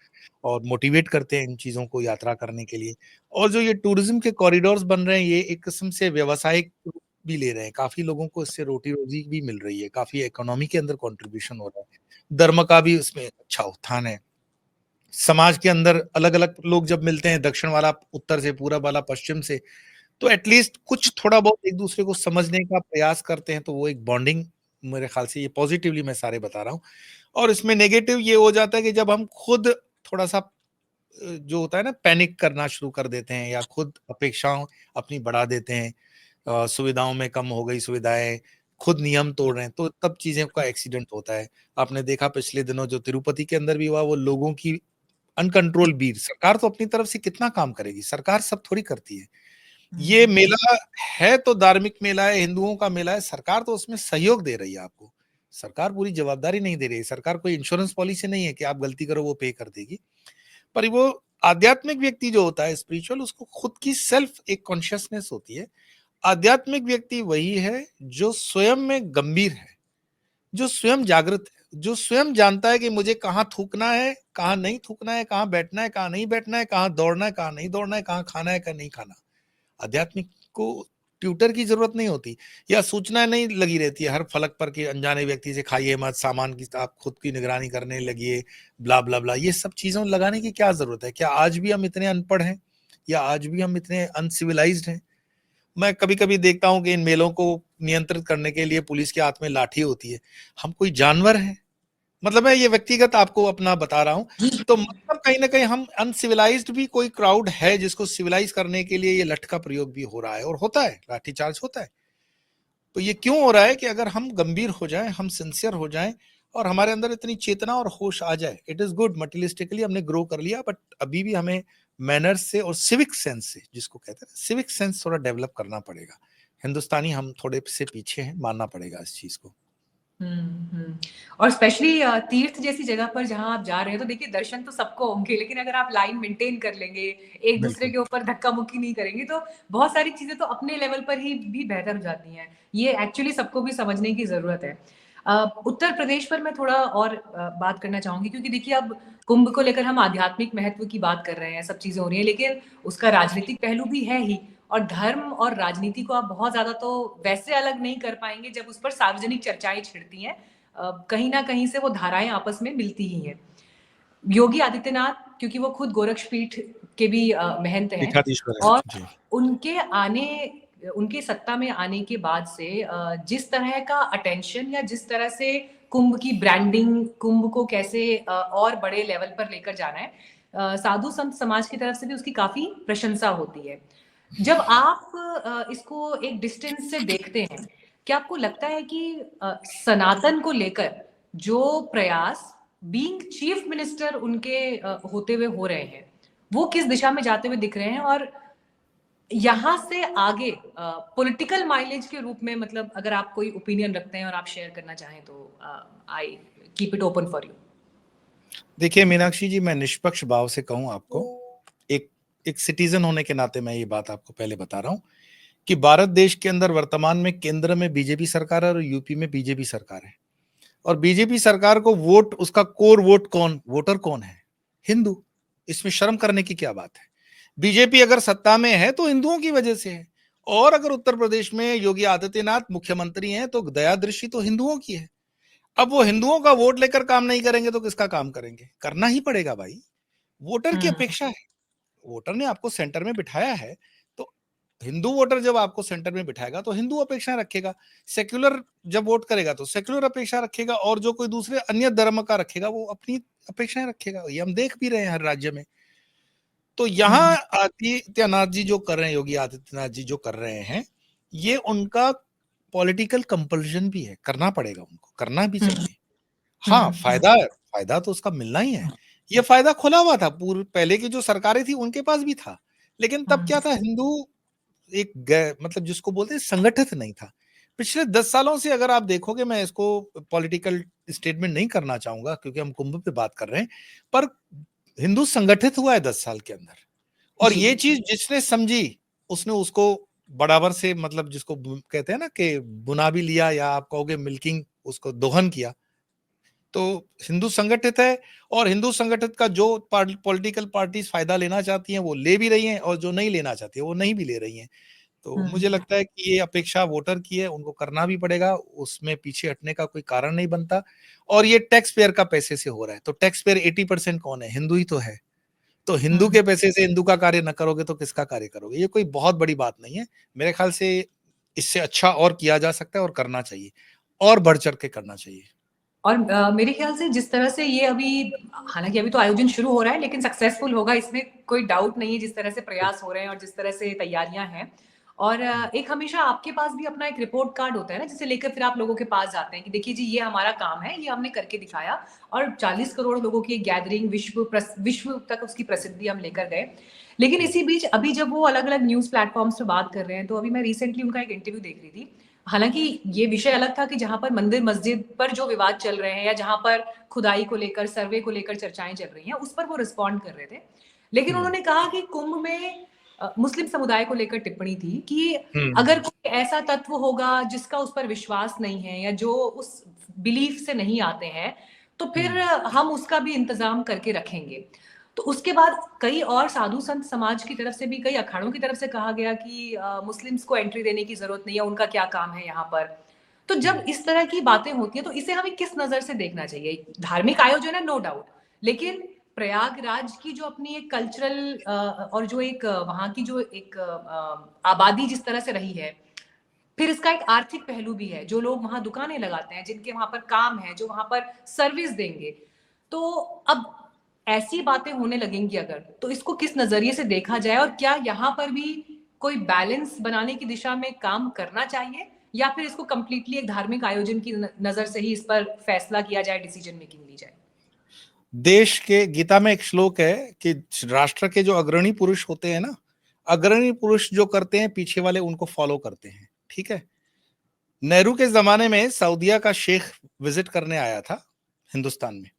और मोटिवेट करते हैं इन चीजों को यात्रा करने के लिए। और जो ये टूरिज्म के कॉरिडोर्स बन रहे हैं, ये एक किस्म से व्यवसायिक रूप भी ले रहे हैं, काफी लोगों को इससे रोटी रोजी भी मिल रही है, काफी इकोनॉमी के अंदर कंट्रीब्यूशन हो रहा है, धर्म का भी उसमें अच्छा उत्थान है। समाज के अंदर अलग अलग लोग जब मिलते हैं, दक्षिण वाला उत्तर से, पूरब वाला पश्चिम से, तो एटलीस्ट कुछ थोड़ा बहुत एक दूसरे को समझने का प्रयास करते हैं, तो वो एक बॉन्डिंग, मेरे ख्याल से ये पॉजिटिवली मैं सारे बता रहा हूँ। और इसमें नेगेटिव ये हो जाता है कि जब हम खुद थोड़ा सा जो होता है ना, पैनिक करना शुरू कर देते हैं या खुद अपेक्षाओं अपनी बढ़ा देते हैं, सुविधाओं में कम हो गई सुविधाएं, खुद नियम तोड़ रहे हैं, तो तब चीजें का एक्सीडेंट होता है। आपने देखा पिछले दिनों जो तिरुपति के अंदर भी हुआ, वो लोगों की अनकंट्रोल भीड़, सरकार तो अपनी तरफ से कितना काम करेगी, सरकार सब थोड़ी करती है। ये हम्म। मेला है तो धार्मिक मेला है, हिंदुओं का मेला है, सरकार तो उसमें सहयोग दे रही है आपको, सरकार पूरी जवाबदारी नहीं दे रही है। सरकार कोई इंश्योरेंस पॉलिसी नहीं है कि आप गलती करो वो पे कर देगी। पर वो आध्यात्मिक व्यक्ति जो होता है स्पिरिचुअल, उसको खुद की सेल्फ एक कॉन्शियसनेस होती है। आध्यात्मिक व्यक्ति वही है जो स्वयं में गंभीर है, जो स्वयं जागृत है, जो स्वयं जानता है कि मुझे कहाँ थूकना है, कहाँ नहीं थूकना है, कहाँ बैठना है, कहाँ नहीं बैठना है, कहाँ दौड़ना है, कहाँ नहीं दौड़ना है, कहाँ खाना है, कहाँ नहीं खाना। आध्यात्मिक को ट्यूटर की जरूरत नहीं होती, या सूचना नहीं लगी रहती है हर फलक पर कि अनजाने व्यक्ति से खाइए मत, सामान की आप खुद की निगरानी करने लगिए, ब्ला ब्ला ब्ला। ये सब चीजों लगाने की क्या जरूरत है? क्या आज भी हम इतने अनपढ़ हैं, या आज भी हम इतने अनसिविलाइज्ड हैं? मैं कभी कभी देखता हूँ कि इन मेलों को नियंत्रित करने के लिए पुलिस के हाथ में लाठी होती है। हम कोई जानवर हैं? मतलब मैं ये व्यक्तिगत आपको अपना बता रहा हूँ। तो मतलब कहीं ना कहीं हम अनसिविलाइज्ड भी कोई क्राउड है जिसको सिविलाइज करने के लिए ये लठ का प्रयोग भी हो रहा है, और होता है, लाठीचार्ज होता है। तो ये क्यों हो रहा है? कि अगर हम गंभीर हो जाएं, हम सिंसियर हो जाएं, और हमारे अंदर इतनी चेतना और होश आ जाए, इट इज गुड। मटेरियलिस्टिकली हमने ग्रो कर लिया, बट अभी भी हमें मैनर्स से और सिविक सेंस से, जिसको कहते हैं सिविक सेंस, थोड़ा डेवलप करना पड़ेगा। हिंदुस्तानी हम थोड़े से पीछे हैं, मानना पड़ेगा इस चीज को। हम्म। और स्पेशली तीर्थ जैसी जगह पर जहां आप जा रहे हैं, तो देखिए दर्शन तो सबको होंगे, लेकिन अगर आप लाइन मेंटेन कर लेंगे, एक दूसरे बिल्कुल। के ऊपर धक्का मुक्की नहीं करेंगे, तो बहुत सारी चीजें तो अपने लेवल पर ही भी बेहतर हो जाती हैं। ये एक्चुअली सबको भी समझने की जरूरत है। उत्तर प्रदेश पर मैं थोड़ा और बात करना चाहूंगी, क्योंकि देखिए अब कुंभ को लेकर हम आध्यात्मिक महत्व की बात कर रहे हैं, सब चीजें हो रही हैं, लेकिन उसका राजनीतिक पहलू भी है ही। और धर्म और राजनीति को आप बहुत ज्यादा तो वैसे अलग नहीं कर पाएंगे जब उस पर सार्वजनिक चर्चाएं छिड़ती हैं। कहीं ना कहीं से वो धाराएं आपस में मिलती ही हैं। योगी आदित्यनाथ, क्योंकि वो खुद गोरक्षपीठ के भी महंत हैं, पीठाधीश्वर है और जी। उनके आने उनके सत्ता में आने के बाद से जिस तरह का अटेंशन, या जिस तरह से कुंभ की ब्रांडिंग, कुंभ को कैसे और बड़े लेवल पर लेकर जाना है, साधु संत समाज की तरफ से भी उसकी काफी प्रशंसा होती है। जब आप इसको एक डिस्टेंस से देखते हैं, क्या आपको लगता है कि सनातन को लेकर जो प्रयास बीइंग चीफ मिनिस्टर उनके होते हुए हो रहे हैं, वो किस दिशा में जाते हुए दिख रहे हैं? और यहाँ से आगे पॉलिटिकल माइलेज के रूप में, मतलब अगर आप कोई ओपिनियन रखते हैं और आप शेयर करना चाहें, तो I keep it open for you. देखिए मीनाक्षी जी, मैं निष्पक्ष भाव से कहूं आपको, एक एक सिटीजन होने के नाते मैं ये बात आपको पहले बता रहा हूं कि भारत देश के अंदर वर्तमान में केंद्र में बीजेपी सरकार है और यूपी में बीजेपी सरकार है। और बीजेपी सरकार को वोट, उसका कोर वोट कौन, वोटर कौन है? हिंदू। इसमें शर्म करने की क्या बात है? बीजेपी अगर सत्ता में है तो हिंदुओं की वजह से है, और अगर उत्तर प्रदेश में योगी आदित्यनाथ मुख्यमंत्री हैं तो दया दृष्टि तो हिंदुओं की है। अब वो हिंदुओं का वोट लेकर काम नहीं करेंगे तो किसका काम करेंगे? करना ही पड़ेगा भाई। वोटर की हम्म अपेक्षा है। वोटर ने आपको सेंटर में बिठाया है, तो हिंदू वोटर जब आपको सेंटर में बिठाएगा तो हिंदू अपेक्षा रखेगा। सेक्युलर जब वोट करेगा तो सेक्युलर अपेक्षा रखेगा, और जो कोई दूसरे अन्य धर्म का रखेगा वो अपनी अपेक्षाएं रखेगा। ये हम देख भी रहे हैं हर राज्य में। तो यहाँ हम्म आदित्यनाथ जी जो कर रहे हैं, योगी आदित्यनाथ जी जो कर रहे हैं, ये उनका पॉलिटिकल कंपल्शन भी है। करना पड़ेगा, उनको करना भी हम्म चाहिए। हाँ, हम्म फायदा फायदा तो उसका मिलना ही है। ये फायदा खुला हुआ था, पूर्व पहले की जो सरकारें थी उनके पास भी था, लेकिन तब क्या हम्म था, हिंदू एक मतलब जिसको बोलते हैं संगठित नहीं था। पिछले 10 सालों से अगर आप देखोगे, मैं इसको पॉलिटिकल स्टेटमेंट नहीं करना चाहूंगा क्योंकि हम कुंभ पे बात कर रहे हैं, पर हिंदू संगठित हुआ है 10 साल के अंदर। और जी ये चीज जिसने समझी, उसने उसको बराबर से, मतलब जिसको कहते हैं ना कि बुना भी लिया, या आप कहोगे मिल्किंग, उसको दोहन किया। तो हिंदू संगठित है, और हिंदू संगठित का जो पॉलिटिकल पार्टीज फायदा लेना चाहती हैं वो ले भी रही हैं, और जो नहीं लेना चाहती है वो नहीं भी ले रही हैं। तो मुझे हम्म लगता है कि ये अपेक्षा वोटर की है, उनको करना भी पड़ेगा, उसमें पीछे हटने का कोई कारण नहीं बनता। और ये टैक्स पेयर का पैसे से हो रहा है, तो टैक्स पेयर 80% कौन है? हिंदू ही तो है। तो हिंदू हम्म के पैसे से हिंदू का कार्य न करोगे तो किसका कार्य करोगे? ये कोई बहुत बड़ी बात नहीं है। मेरे ख्याल से इससे अच्छा और किया जा सकता है, और करना चाहिए, और बढ़ चढ़ के करना चाहिए। और मेरे ख्याल से जिस तरह से ये अभी, हालांकि अभी तो आयोजन शुरू हो रहा है, लेकिन सक्सेसफुल होगा इसमें कोई डाउट नहीं है, जिस तरह से प्रयास हो रहे हैं और जिस तरह से तैयारियां हैं। और एक हमेशा आपके पास भी अपना एक रिपोर्ट कार्ड होता है ना, जिसे लेकर फिर आप लोगों के पास जाते हैं कि देखिए जी, ये हमारा काम है, ये हमने करके दिखाया। और 40 करोड़ लोगों की एक गैदरिंग, विश्व तक उसकी प्रसिद्धि हम लेकर गए। लेकिन इसी बीच अभी जब वो अलग अलग न्यूज प्लेटफॉर्म्स पे बात कर रहे हैं, तो अभी मैं रिसेंटली उनका एक इंटरव्यू देख रही थी। हालांकि ये विषय अलग था कि जहां पर मंदिर मस्जिद पर जो विवाद चल रहे हैं, या जहां पर खुदाई को लेकर, सर्वे को लेकर चर्चाएं चल रही हैं, उस पर वो रिस्पॉन्ड कर रहे थे। लेकिन हम्म उन्होंने कहा कि कुंभ में मुस्लिम समुदाय को लेकर टिप्पणी थी कि हम्म अगर कोई ऐसा तत्व होगा जिसका उस पर विश्वास नहीं है, या जो उस बिलीफ से नहीं आते हैं, तो फिर हम्म हम उसका भी इंतजाम करके रखेंगे। तो उसके बाद कई और साधु संत समाज की तरफ से भी, कई अखाड़ों की तरफ से कहा गया कि मुस्लिम्स को एंट्री देने की जरूरत नहीं है, उनका क्या काम है यहाँ पर। तो जब हम्म इस तरह की बातें होती हैं, तो इसे हमें किस नजर से देखना चाहिए? धार्मिक आयोजन है, नो डाउट, लेकिन प्रयागराज की जो अपनी एक कल्चरल और जो एक वहाँ की जो एक आबादी जिस तरह से रही है, फिर इसका एक आर्थिक पहलू भी है। जो लोग वहां दुकानें लगाते हैं, जिनके वहां पर काम है, जो वहां पर सर्विस देंगे, तो अब ऐसी बातें होने लगेंगी अगर, तो इसको किस नजरिए से देखा जाए? और क्या यहाँ पर भी कोई बैलेंस बनाने की दिशा में काम करना चाहिए, या फिर इसको कंप्लीटली एक धार्मिक आयोजन की नजर से ही इस पर फैसला किया जाए, डिसीजन मेकिंग ली जाए? देश के गीता में एक श्लोक है कि राष्ट्र के जो अग्रणी पुरुष होते हैं ना, अग्रणी पुरुष जो करते हैं, पीछे वाले उनको फॉलो करते हैं। ठीक है। नेहरू के जमाने में सऊदीया का शेख विजिट करने आया था हिंदुस्तान में,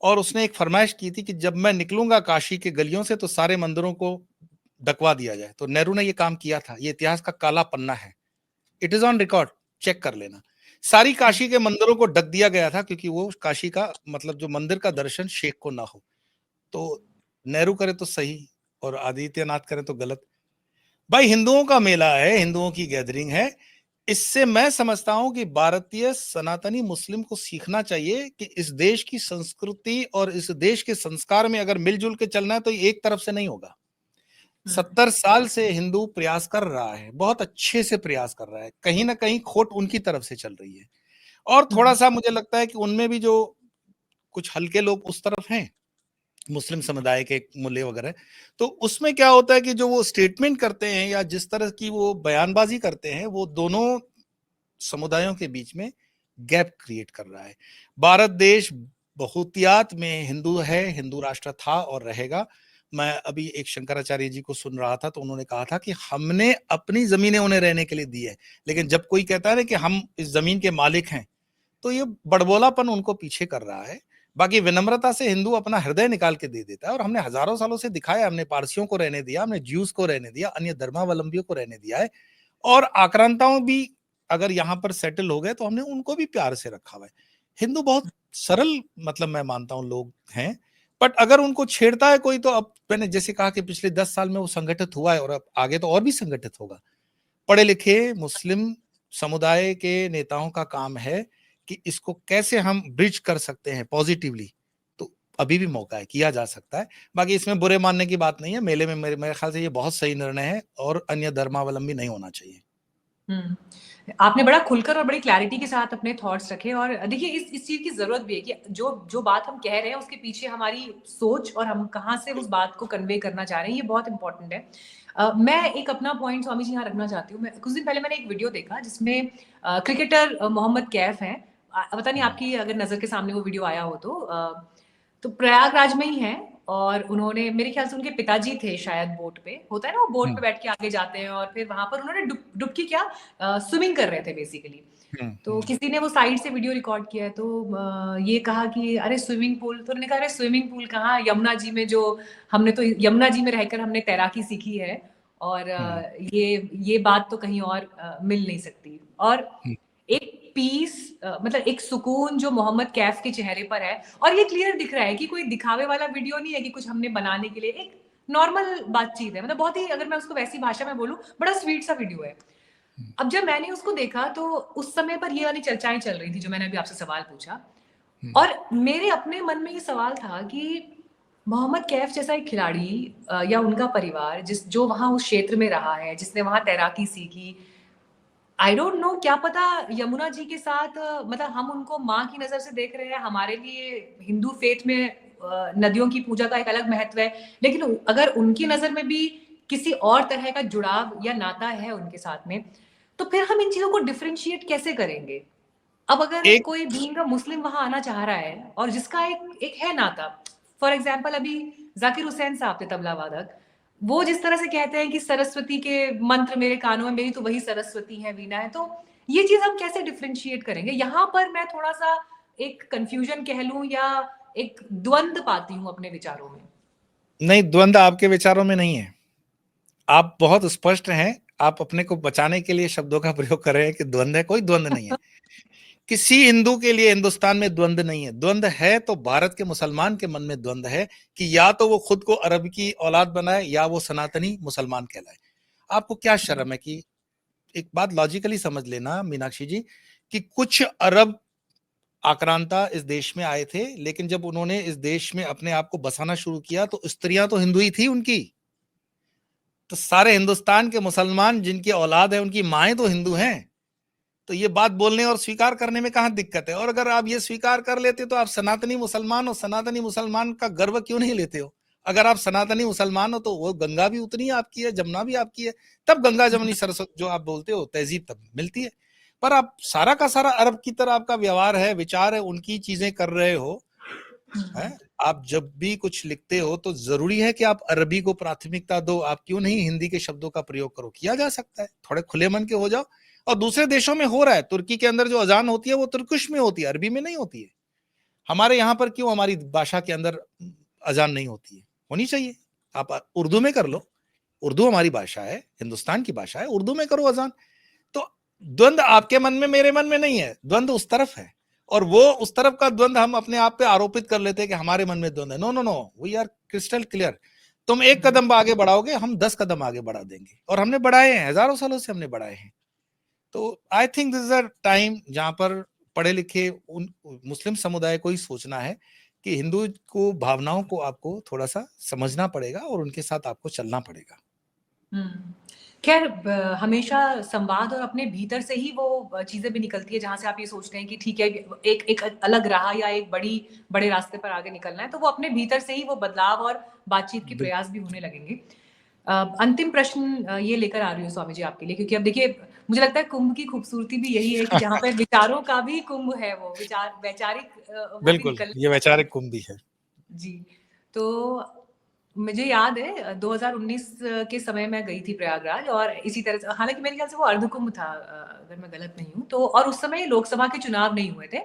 और उसने एक फरमाइश की थी कि जब मैं निकलूंगा काशी के गलियों से तो सारे मंदिरों को डकवा दिया जाए। तो नेहरू ने ये काम किया था। ये इतिहास का काला पन्ना है, it is on record, check कर लेना। सारी काशी के मंदिरों को ढक दिया गया था, क्योंकि वो काशी का मतलब जो मंदिर का दर्शन शेख को ना हो। तो नेहरू करे तो सही, और आदित्यनाथ करे तो गलत। भाई, हिंदुओं का मेला है, हिंदुओं की गैदरिंग है। इससे मैं समझता हूं कि भारतीय सनातनी मुस्लिम को सीखना चाहिए कि इस देश की संस्कृति और इस देश के संस्कार में अगर मिलजुल के चलना है तो ये एक तरफ से नहीं होगा। 70 साल से हिंदू प्रयास कर रहा है, बहुत अच्छे से प्रयास कर रहा है। कहीं ना कहीं खोट उनकी तरफ से चल रही है, और थोड़ा सा मुझे लगता है कि उनमें भी जो कुछ हल्के लोग उस तरफ हैं, मुस्लिम समुदाय के मुल्ले वगैरह, तो उसमें क्या होता है कि जो वो स्टेटमेंट करते हैं या जिस तरह की वो बयानबाजी करते हैं, वो दोनों समुदायों के बीच में गैप क्रिएट कर रहा है। भारत देश बहुतियात में हिंदू है, हिंदू राष्ट्र था और रहेगा। मैं अभी एक शंकराचार्य जी को सुन रहा था, तो उन्होंने कहा था कि हमने अपनी जमीनें उन्हें रहने के लिए दी है, लेकिन जब कोई कहता है ना कि हम इस जमीन के मालिक हैं, तो ये बड़बोलापन उनको पीछे कर रहा है। बाकी विनम्रता से हिंदू अपना हृदय निकाल के दे देता है, और हमने हजारों सालों से दिखाया। हमने पारसियों को रहने दिया, हमने ज्यूस को रहने दिया, अन्य धर्मावलंबियों को रहने दिया है, और आक्रांताओं भी अगर यहाँ पर सेटल हो गए तो हमने उनको भी प्यार से रखा हुआ है। हिंदू बहुत सरल, मतलब मैं मानता हूँ, लोग हैं। बट अगर उनको छेड़ता है कोई, तो अब मैंने जैसे कहा कि पिछले 10 साल में वो संगठित हुआ है, और अब आगे तो और भी संगठित होगा। पढ़े लिखे मुस्लिम समुदाय के नेताओं का काम है कि इसको कैसे हम ब्रिज कर सकते हैं पॉजिटिवली, तो अभी भी मौका है, किया जा सकता है। बाकी इसमें बुरे मानने की बात नहीं है। मेले में मेरे ख्याल से ये बहुत सही निर्णय है और अन्य धर्मावलंबी नहीं होना चाहिए। आपने बड़ा खुलकर और बड़ी क्लैरिटी के साथ अपने थॉट्स रखे और देखिए इस चीज़ की ज़रूरत भी है कि जो जो बात हम कह रहे हैं उसके पीछे हमारी सोच और हम कहाँ से उस बात को कन्वे करना चाह रहे हैं, ये बहुत इम्पोर्टेंट है। मैं एक अपना पॉइंट स्वामी जी यहाँ रखना चाहती हूँ। मैं कुछ दिन पहले मैंने एक वीडियो देखा जिसमें क्रिकेटर मोहम्मद कैफ हैं। पता नहीं आपकी अगर नज़र के सामने वो वीडियो आया हो तो प्रयागराज में ही हैं और उन्होंने मेरे ख्याल से उनके पिताजी थे शायद बोट पे, होता है ना वो बोट पे बैठ के आगे जाते हैं और फिर वहां पर उन्होंने डुबकी क्या स्विमिंग कर रहे थे बेसिकली। तो किसी ने वो साइड से वीडियो रिकॉर्ड किया है तो ये कहा कि अरे स्विमिंग पूल, तो उन्होंने कहा अरे स्विमिंग पूल कहाँ, यमुना जी में जो हमने तो यमुना जी में रहकर हमने तैराकी सीखी है और ये बात तो कहीं और मिल नहीं सकती। और एक पीस मतलब एक सुकून जो मोहम्मद कैफ के चेहरे पर है और ये क्लियर दिख रहा है कि कोई दिखावे वाला वीडियो नहीं है कि कुछ हमने बनाने के लिए, एक नॉर्मल बातचीत है, मतलब बहुत ही, अगर मैं उसको वैसी भाषा में बोलूं, बड़ा स्वीट सा वीडियो है। अब जब मैंने उसको देखा तो उस समय पर ये वाली चर्चाएं चल रही थी जो मैंने अभी आपसे सवाल पूछा और मेरे अपने मन में ये सवाल था कि मोहम्मद कैफ जैसा एक खिलाड़ी या उनका परिवार जो वहां उस क्षेत्र में रहा है, जिसने वहां तैराकी सीखी, आई डोंट नो, क्या पता यमुना जी के साथ मतलब हम उनको माँ की नजर से देख रहे हैं, हमारे लिए हिंदू फेथ में नदियों की पूजा का एक अलग महत्व है, लेकिन अगर उनकी नजर में भी किसी और तरह का जुड़ाव या नाता है उनके साथ में, तो फिर हम इन चीजों को डिफरेंशिएट कैसे करेंगे? अब अगर एक कोई बीइंग अ मुस्लिम वहां आना चाह रहा है और जिसका एक एक है नाता, फॉर एग्जाम्पल अभी जाकिर हुसैन साहब थे तबला वादक, वो जिस तरह से कहते हैं कि सरस्वती के मंत्र मेरे कानों में, मेरी तो वही सरस्वती है, वीणा है, तो ये चीज हम कैसे डिफरेंशिएट करेंगे? यहाँ पर मैं थोड़ा सा एक कंफ्यूजन कह लूं या एक द्वंद पाती हूँ अपने विचारों में। नहीं, द्वंद आपके विचारों में नहीं है। आप बहुत स्पष्ट हैं। आप अपने को बचाने के लिए शब्दों का प्रयोग कर रहे हैं कि द्वंद है। कोई द्वंद नहीं है। किसी हिंदू के लिए हिंदुस्तान में द्वंद नहीं है। द्वंद है तो भारत के मुसलमान के मन में द्वंद है कि या तो वो खुद को अरब की औलाद बनाए या वो सनातनी मुसलमान कहलाए। आपको क्या शर्म है कि एक बात लॉजिकली समझ लेना मीनाक्षी जी, कि कुछ अरब आक्रांता इस देश में आए थे, लेकिन जब उन्होंने इस देश में अपने आप को बसाना शुरू किया तो स्त्रियां तो हिंदू ही थी उनकी। तो सारे हिंदुस्तान के मुसलमान जिनकी औलाद है उनकी माएं तो हिंदू हैं। तो ये बात बोलने और स्वीकार करने में कहां दिक्कत है? और अगर आप ये स्वीकार कर लेते तो आप सनातनी मुसलमान हो, सनातनी मुसलमान का गर्व क्यों नहीं लेते हो? अगर आप सनातनी मुसलमान हो तो वो गंगा भी उतनी आपकी है, जमुना भी आपकी है, तब गंगा जमुनी सरस्वती जो आप बोलते हो तहजीब तब मिलती है। पर आप सारा का सारा अरब की तरह आपका व्यवहार है, विचार है, उनकी चीजें कर रहे हो है। आप जब भी कुछ लिखते हो तो जरूरी है कि आप अरबी को प्राथमिकता दो। आप क्यों नहीं हिंदी के शब्दों का प्रयोग करो? किया जा सकता है, थोड़े खुले मन के हो जाओ। और दूसरे देशों में हो रहा है। तुर्की के अंदर जो अजान होती है वो तुर्किश में होती है, अरबी में नहीं होती है। हमारे यहाँ पर क्यों हमारी भाषा के अंदर अजान नहीं होती है? होनी चाहिए। आप उर्दू में कर लो, उर्दू हमारी भाषा है, हिंदुस्तान की भाषा है, उर्दू में करो अजान। तो द्वंद आपके मन में, मेरे मन में नहीं है। द्वंद उस तरफ है और वो उस तरफ का द्वंद हम अपने आप पे आरोपित कर लेते हैं कि हमारे मन में द्वंद है। No no no, we are crystal clear. तुम एक कदम आगे बढ़ाओगे, हम 10 कदम आगे बढ़ा देंगे, और हमने बढ़ाए हैं, हजारों सालों से हमने बढ़ाए हैं। तो I think this is a time जहां पर पढ़े लिखे उन मुस्लिम समुदाय को ही सोचना है कि हिंदू को भावनाओं को आपको थोड़ा सा समझना पड़ेगा और उनके साथ आपको चलना पड़ेगा। खैर हमेशा संवाद और अपने भीतर से ही वो चीजें भी निकलती है जहां से आप ये सोचते हैं कि ठीक है, एक एक अलग राह या एक बड़े रास्ते पर आगे निकलना है, तो वो अपने भीतर से ही वो बदलाव और बातचीत के प्रयास भी होने लगेंगे। अंतिम प्रश्न ये लेकर आ रही हूँ स्वामी जी आपके लिए, क्योंकि अब देखिए मुझे लगता है कुंभ की खूबसूरती भी यही है कि जहाँ पे विचारों का भी कुंभ है, वो वैचारिक वो भी बिल्कुल, निकल ये वैचारिक कुंभ भी है। जी। तो मुझे याद है 2019 के समय मैं गई थी प्रयागराज और इसी तरह से, हालांकि मेरे ख्याल से वो अर्धकुंभ था अगर मैं गलत नहीं हूँ तो, और उस समय लोकसभा के चुनाव नहीं हुए थे,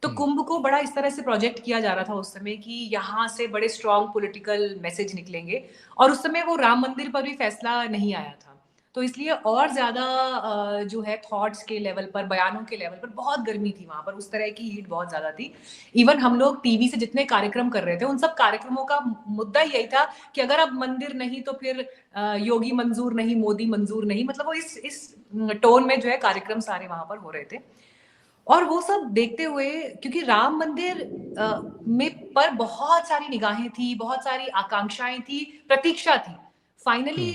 तो कुंभ को बड़ा इस तरह से प्रोजेक्ट किया जा रहा था उस समय कि यहाँ से बड़े स्ट्रॉन्ग पॉलिटिकल मैसेज निकलेंगे, और उस समय वो राम मंदिर पर भी फैसला नहीं आया था, तो इसलिए और ज्यादा जो है थॉट्स के लेवल पर, बयानों के लेवल पर बहुत गर्मी थी वहां पर, उस तरह की हीट बहुत ज्यादा थी। इवन हम लोग टीवी से जितने कार्यक्रम कर रहे थे उन सब कार्यक्रमों का मुद्दा यही था कि अगर अब मंदिर नहीं तो फिर योगी मंजूर नहीं, मोदी मंजूर नहीं, मतलब वो इस टोन में जो है कार्यक्रम सारे वहां पर हो रहे थे। और वो सब देखते हुए, क्योंकि राम मंदिर में पर बहुत सारी निगाहें थी, बहुत सारी आकांक्षाएं थी, प्रतीक्षा थी। फाइनली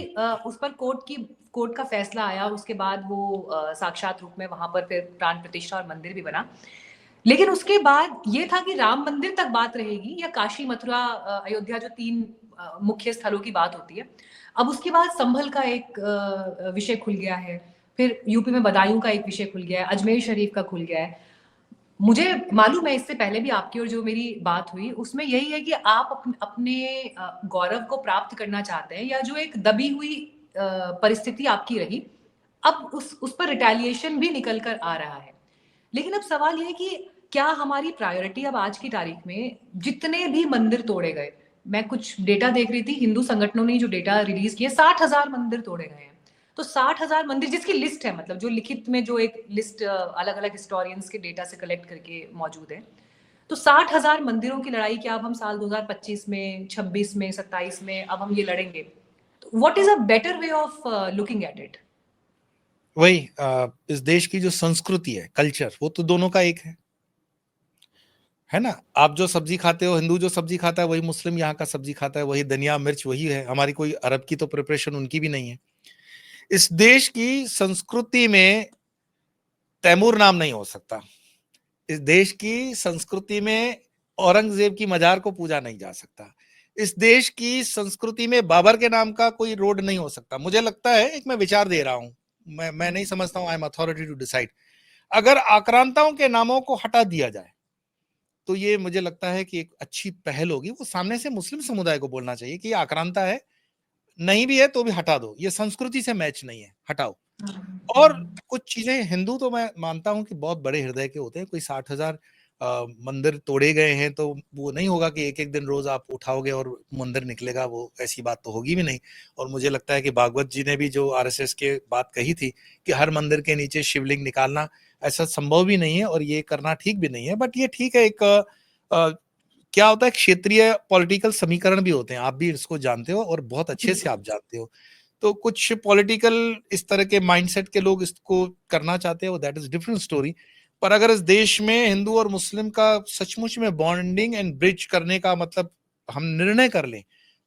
उस पर कोर्ट का फैसला आया, उसके बाद वो साक्षात रूप में वहां पर फिर प्राण प्रतिष्ठा और मंदिर भी बना। लेकिन उसके बाद ये था कि राम मंदिर तक बात रहेगी या काशी, मथुरा, अयोध्या, जो तीन मुख्य स्थलों की बात होती है। अब उसके बाद संभल का एक विषय खुल गया है, फिर यूपी में बदायूं का एक विषय खुल गया है, अजमेर शरीफ का खुल गया है। मुझे मालूम है, इससे पहले भी आपकी और जो मेरी बात हुई उसमें यही है कि आप अपने गौरव को प्राप्त करना चाहते हैं, या जो एक दबी हुई परिस्थिति आपकी रही, अब उस पर रिटेलिएशन भी निकल कर आ रहा है। लेकिन अब सवाल ये है कि क्या हमारी प्रायोरिटी अब आज की तारीख में, जितने भी मंदिर तोड़े गए, मैं कुछ डेटा देख रही थी, हिंदू संगठनों ने जो डेटा रिलीज किया, 60,000 मंदिर तोड़े गए हैं। तो 60,000 मंदिर जिसकी लिस्ट है, मतलब जो लिखित में जो एक लिस्ट अलग अलग हिस्टोरियंस के डेटा से कलेक्ट करके मौजूद है, तो 60,000 मंदिरों की लड़ाई क्या अब हम साल 2025 में, 26 में, 27 में अब हम ये लड़ेंगे? तो what is a better way of looking at it? वही इस देश की जो संस्कृति है, कल्चर, वो तो दोनों का एक है ना। आप जो सब्जी खाते हो, हिंदू जो सब्जी खाता है वही मुस्लिम यहाँ का सब्जी खाता है, वही धनिया मिर्च वही है। हमारी कोई अरब की तो प्रिपरेशन उनकी भी नहीं है। इस देश की संस्कृति में तैमूर नाम नहीं हो सकता। इस देश की संस्कृति में औरंगजेब की मजार को पूजा नहीं जा सकता। इस देश की संस्कृति में बाबर के नाम का कोई रोड नहीं हो सकता। मुझे लगता है, एक मैं विचार दे रहा हूं, मैं नहीं समझता हूं I am authority to decide, अगर आक्रांताओं के नामों को हटा दिया जाए तो ये मुझे लगता है कि एक अच्छी पहल होगी। वो सामने से मुस्लिम समुदाय को बोलना चाहिए कि ये आक्रांता है, नहीं भी है तो भी हटा दो, ये संस्कृति से मैच नहीं है, हटाओ। और कुछ चीजें, हिंदू तो मैं मानता हूं कि बहुत बड़े हृदय के होते हैं। कोई 60,000 मंदिर तोड़े गए हैं तो वो नहीं होगा कि एक एक दिन रोज आप उठाओगे और मंदिर निकलेगा, वो ऐसी बात तो होगी भी नहीं। और मुझे लगता है कि भागवत जी ने भी जो आरएसएस के बात कही थी कि हर मंदिर के नीचे शिवलिंग निकालना, ऐसा संभव भी नहीं है और ये करना ठीक भी नहीं है। बट ये ठीक है, एक क्या होता है, क्षेत्रीय पॉलिटिकल समीकरण भी होते हैं, आप भी इसको जानते हो और बहुत अच्छे से आप जानते हो। तो कुछ पॉलिटिकल इस तरह के माइंडसेट के लोग इसको करना चाहते हैं, दैट इज डिफरेंट स्टोरी। पर अगर इस देश में हिंदू और मुस्लिम का सचमुच में बॉन्डिंग एंड ब्रिज करने का मतलब हम निर्णय कर लें,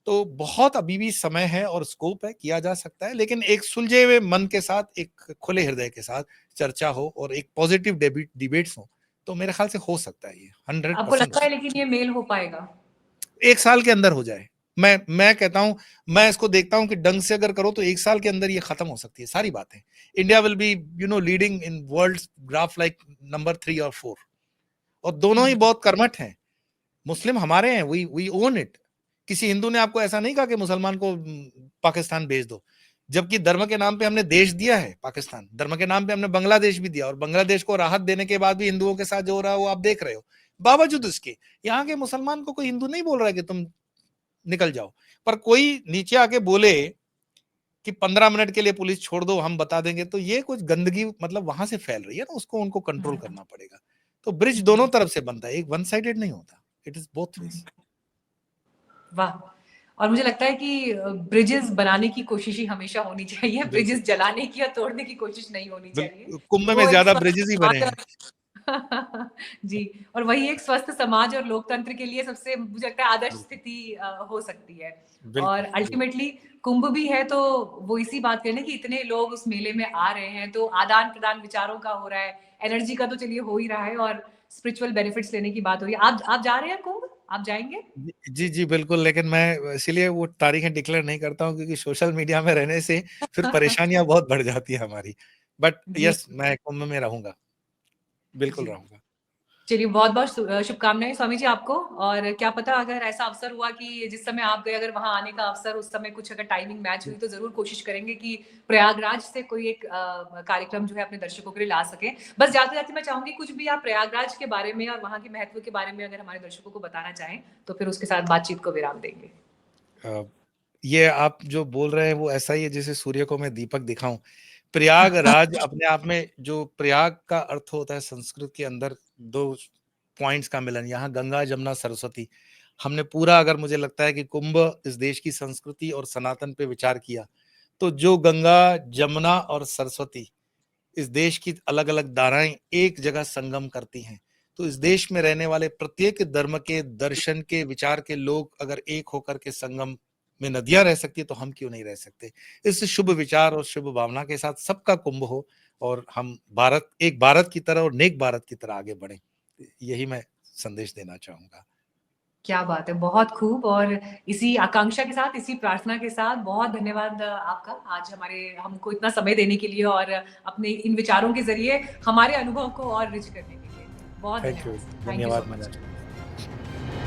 तो बहुत अभी भी समय है और स्कोप है, किया जा सकता है। लेकिन एक सुलझे हुए मन के साथ, एक खुले हृदय के साथ चर्चा हो और एक पॉजिटिव डिबेट्स हो, तो मेरे ख्याल से हो सकता है, ये 100% आपको हो लगता है सकता लेकिन ये मेल हो पाएगा? है। एक साल के अंदर हो जाए, मैं कहता हूं, मैं इसको देखता हूं कि ढंग से अगर करो तो एक साल के अंदर ये खत्म हो सकती है सारी बातें। India will be leading in world graph like number 3 और 4। और दोनों ही बहुत कर्मठ हैं। मुस्लिम हमारे हैं, वी ओन इट। किसी हिंदू ने आपको ऐसा नहीं कहा कि मुसलमान को पाकिस्तान भेज दो, जबकि धर्म के नाम पे हमने देश दिया है पाकिस्तान, धर्म के नाम पे हमने बांग्लादेश भी दिया, और बांग्लादेश को राहत देने के बाद भी हिंदुओं के साथ जो हो रहा है वो आप देख रहे हो। बावजूद इसके यहाँ के मुसलमान को कोई हिंदू नहीं बोल रहा है कि तुम निकल जाओ। पर कोई नीचे आके बोले कि 15 मिनट के लिए पुलिस छोड़ दो, हम बता देंगे, तो ये कुछ गंदगी मतलब वहां से फैल रही है ना, उसको उनको कंट्रोल करना पड़ेगा। तो ब्रिज दोनों तरफ से बनता है, एक वन साइडेड नहीं होता, इट इज बोथ वेज। वाह! और मुझे लगता है कि ब्रिजेस बनाने की कोशिश ही हमेशा होनी चाहिए, बिल्कुल ब्रिजेस जलाने की या तोड़ने की कोशिश नहीं होनी चाहिए। बिल्कुल, कुंभ में वो एक ज्यादा स्वस्थ ब्रिजेस ही बने समाज हैं। और जी, और वही एक स्वस्थ समाज और लोकतंत्र के लिए सबसे, मुझे लगता है, आदर्श बिल्कुल स्थिति हो सकती है। और बिल्कुल बिल्कुल। अल्टीमेटली कुंभ भी है तो वो इसी बात करें कि इतने लोग उस मेले में आ रहे हैं, तो आदान-प्रदान विचारों का हो रहा है, एनर्जी का तो चलिए हो ही रहा है, और स्पिरिचुअल बेनिफिट्स लेने की बात हो रही है। आप जा रहे हैं कुंभ? आप जाएँगे? जी जी बिल्कुल, लेकिन मैं इसीलिए वो तारीखें डिक्लेयर नहीं करता हूँ क्योंकि सोशल मीडिया में रहने से फिर परेशानियां बहुत बढ़ जाती है हमारी। बट जी, यस, मैं कुंभ में रहूंगा, बिल्कुल जी। रहूंगा। चलिए, बहुत-बहुत शुभकामनाएँ स्वामी जी आपको, और क्या पता अगर ऐसा अवसर हुआ कि जिस समय आप गए, अगर वहाँ आने का अवसर उस समय कुछ अगर टाइमिंग मैच हुई, तो ज़रूर कोशिश करेंगे कि प्रयागराज से कोई एक कार्यक्रम जो है अपने दर्शकों के लिए ला सकें। बस जाते-जाते मैं चाहूँगी कुछ भी आप प्रयागराज के बारे में और वहाँ के महत्व के बारे में अगर हमारे दर्शकों को बताना चाहें, तो फिर उसके साथ बातचीत को विराम देंगे। अ, ये आप जो बोल रहे हैं वो ऐसा ही है जैसे सूर्य को मैं दीपक दिखाऊं। प्रयागराज अपने आप में, जो प्रयाग का अर्थ होता है संस्कृत के अंदर, दो पॉइंट्स का मिलन, यहाँ गंगा जमुना सरस्वती। हमने पूरा, अगर मुझे लगता है कि कुंभ इस देश की संस्कृति और सनातन पे विचार किया, तो जो गंगा जमुना और सरस्वती इस देश की अलग अलग धाराएं एक जगह संगम करती हैं, तो इस देश में रहने वाले प्रत्येक धर्म के, दर्शन के, विचार के लोग अगर एक होकर के संगम में नदियां रह सकती है तो हम क्यों नहीं रह सकते। इस शुभ विचार और शुभ भावना के साथ सबका कुंभ हो और हम भारत, एक भारत की तरह और नेक भारत की तरह आगे बढ़े, यही मैं संदेश देना चाहूंगा। क्या बात है, बहुत खूब। और इसी आकांक्षा के साथ, इसी प्रार्थना के साथ बहुत धन्यवाद आपका आज हमको इतना समय देने के लिए और अपने इन विचारों के ज़रिए हमारे अनुभव को और रिच करने के लिए। बहुत थैंक यू, धन्यवाद। थैंक यू सो धन्यवाद मच। मजा।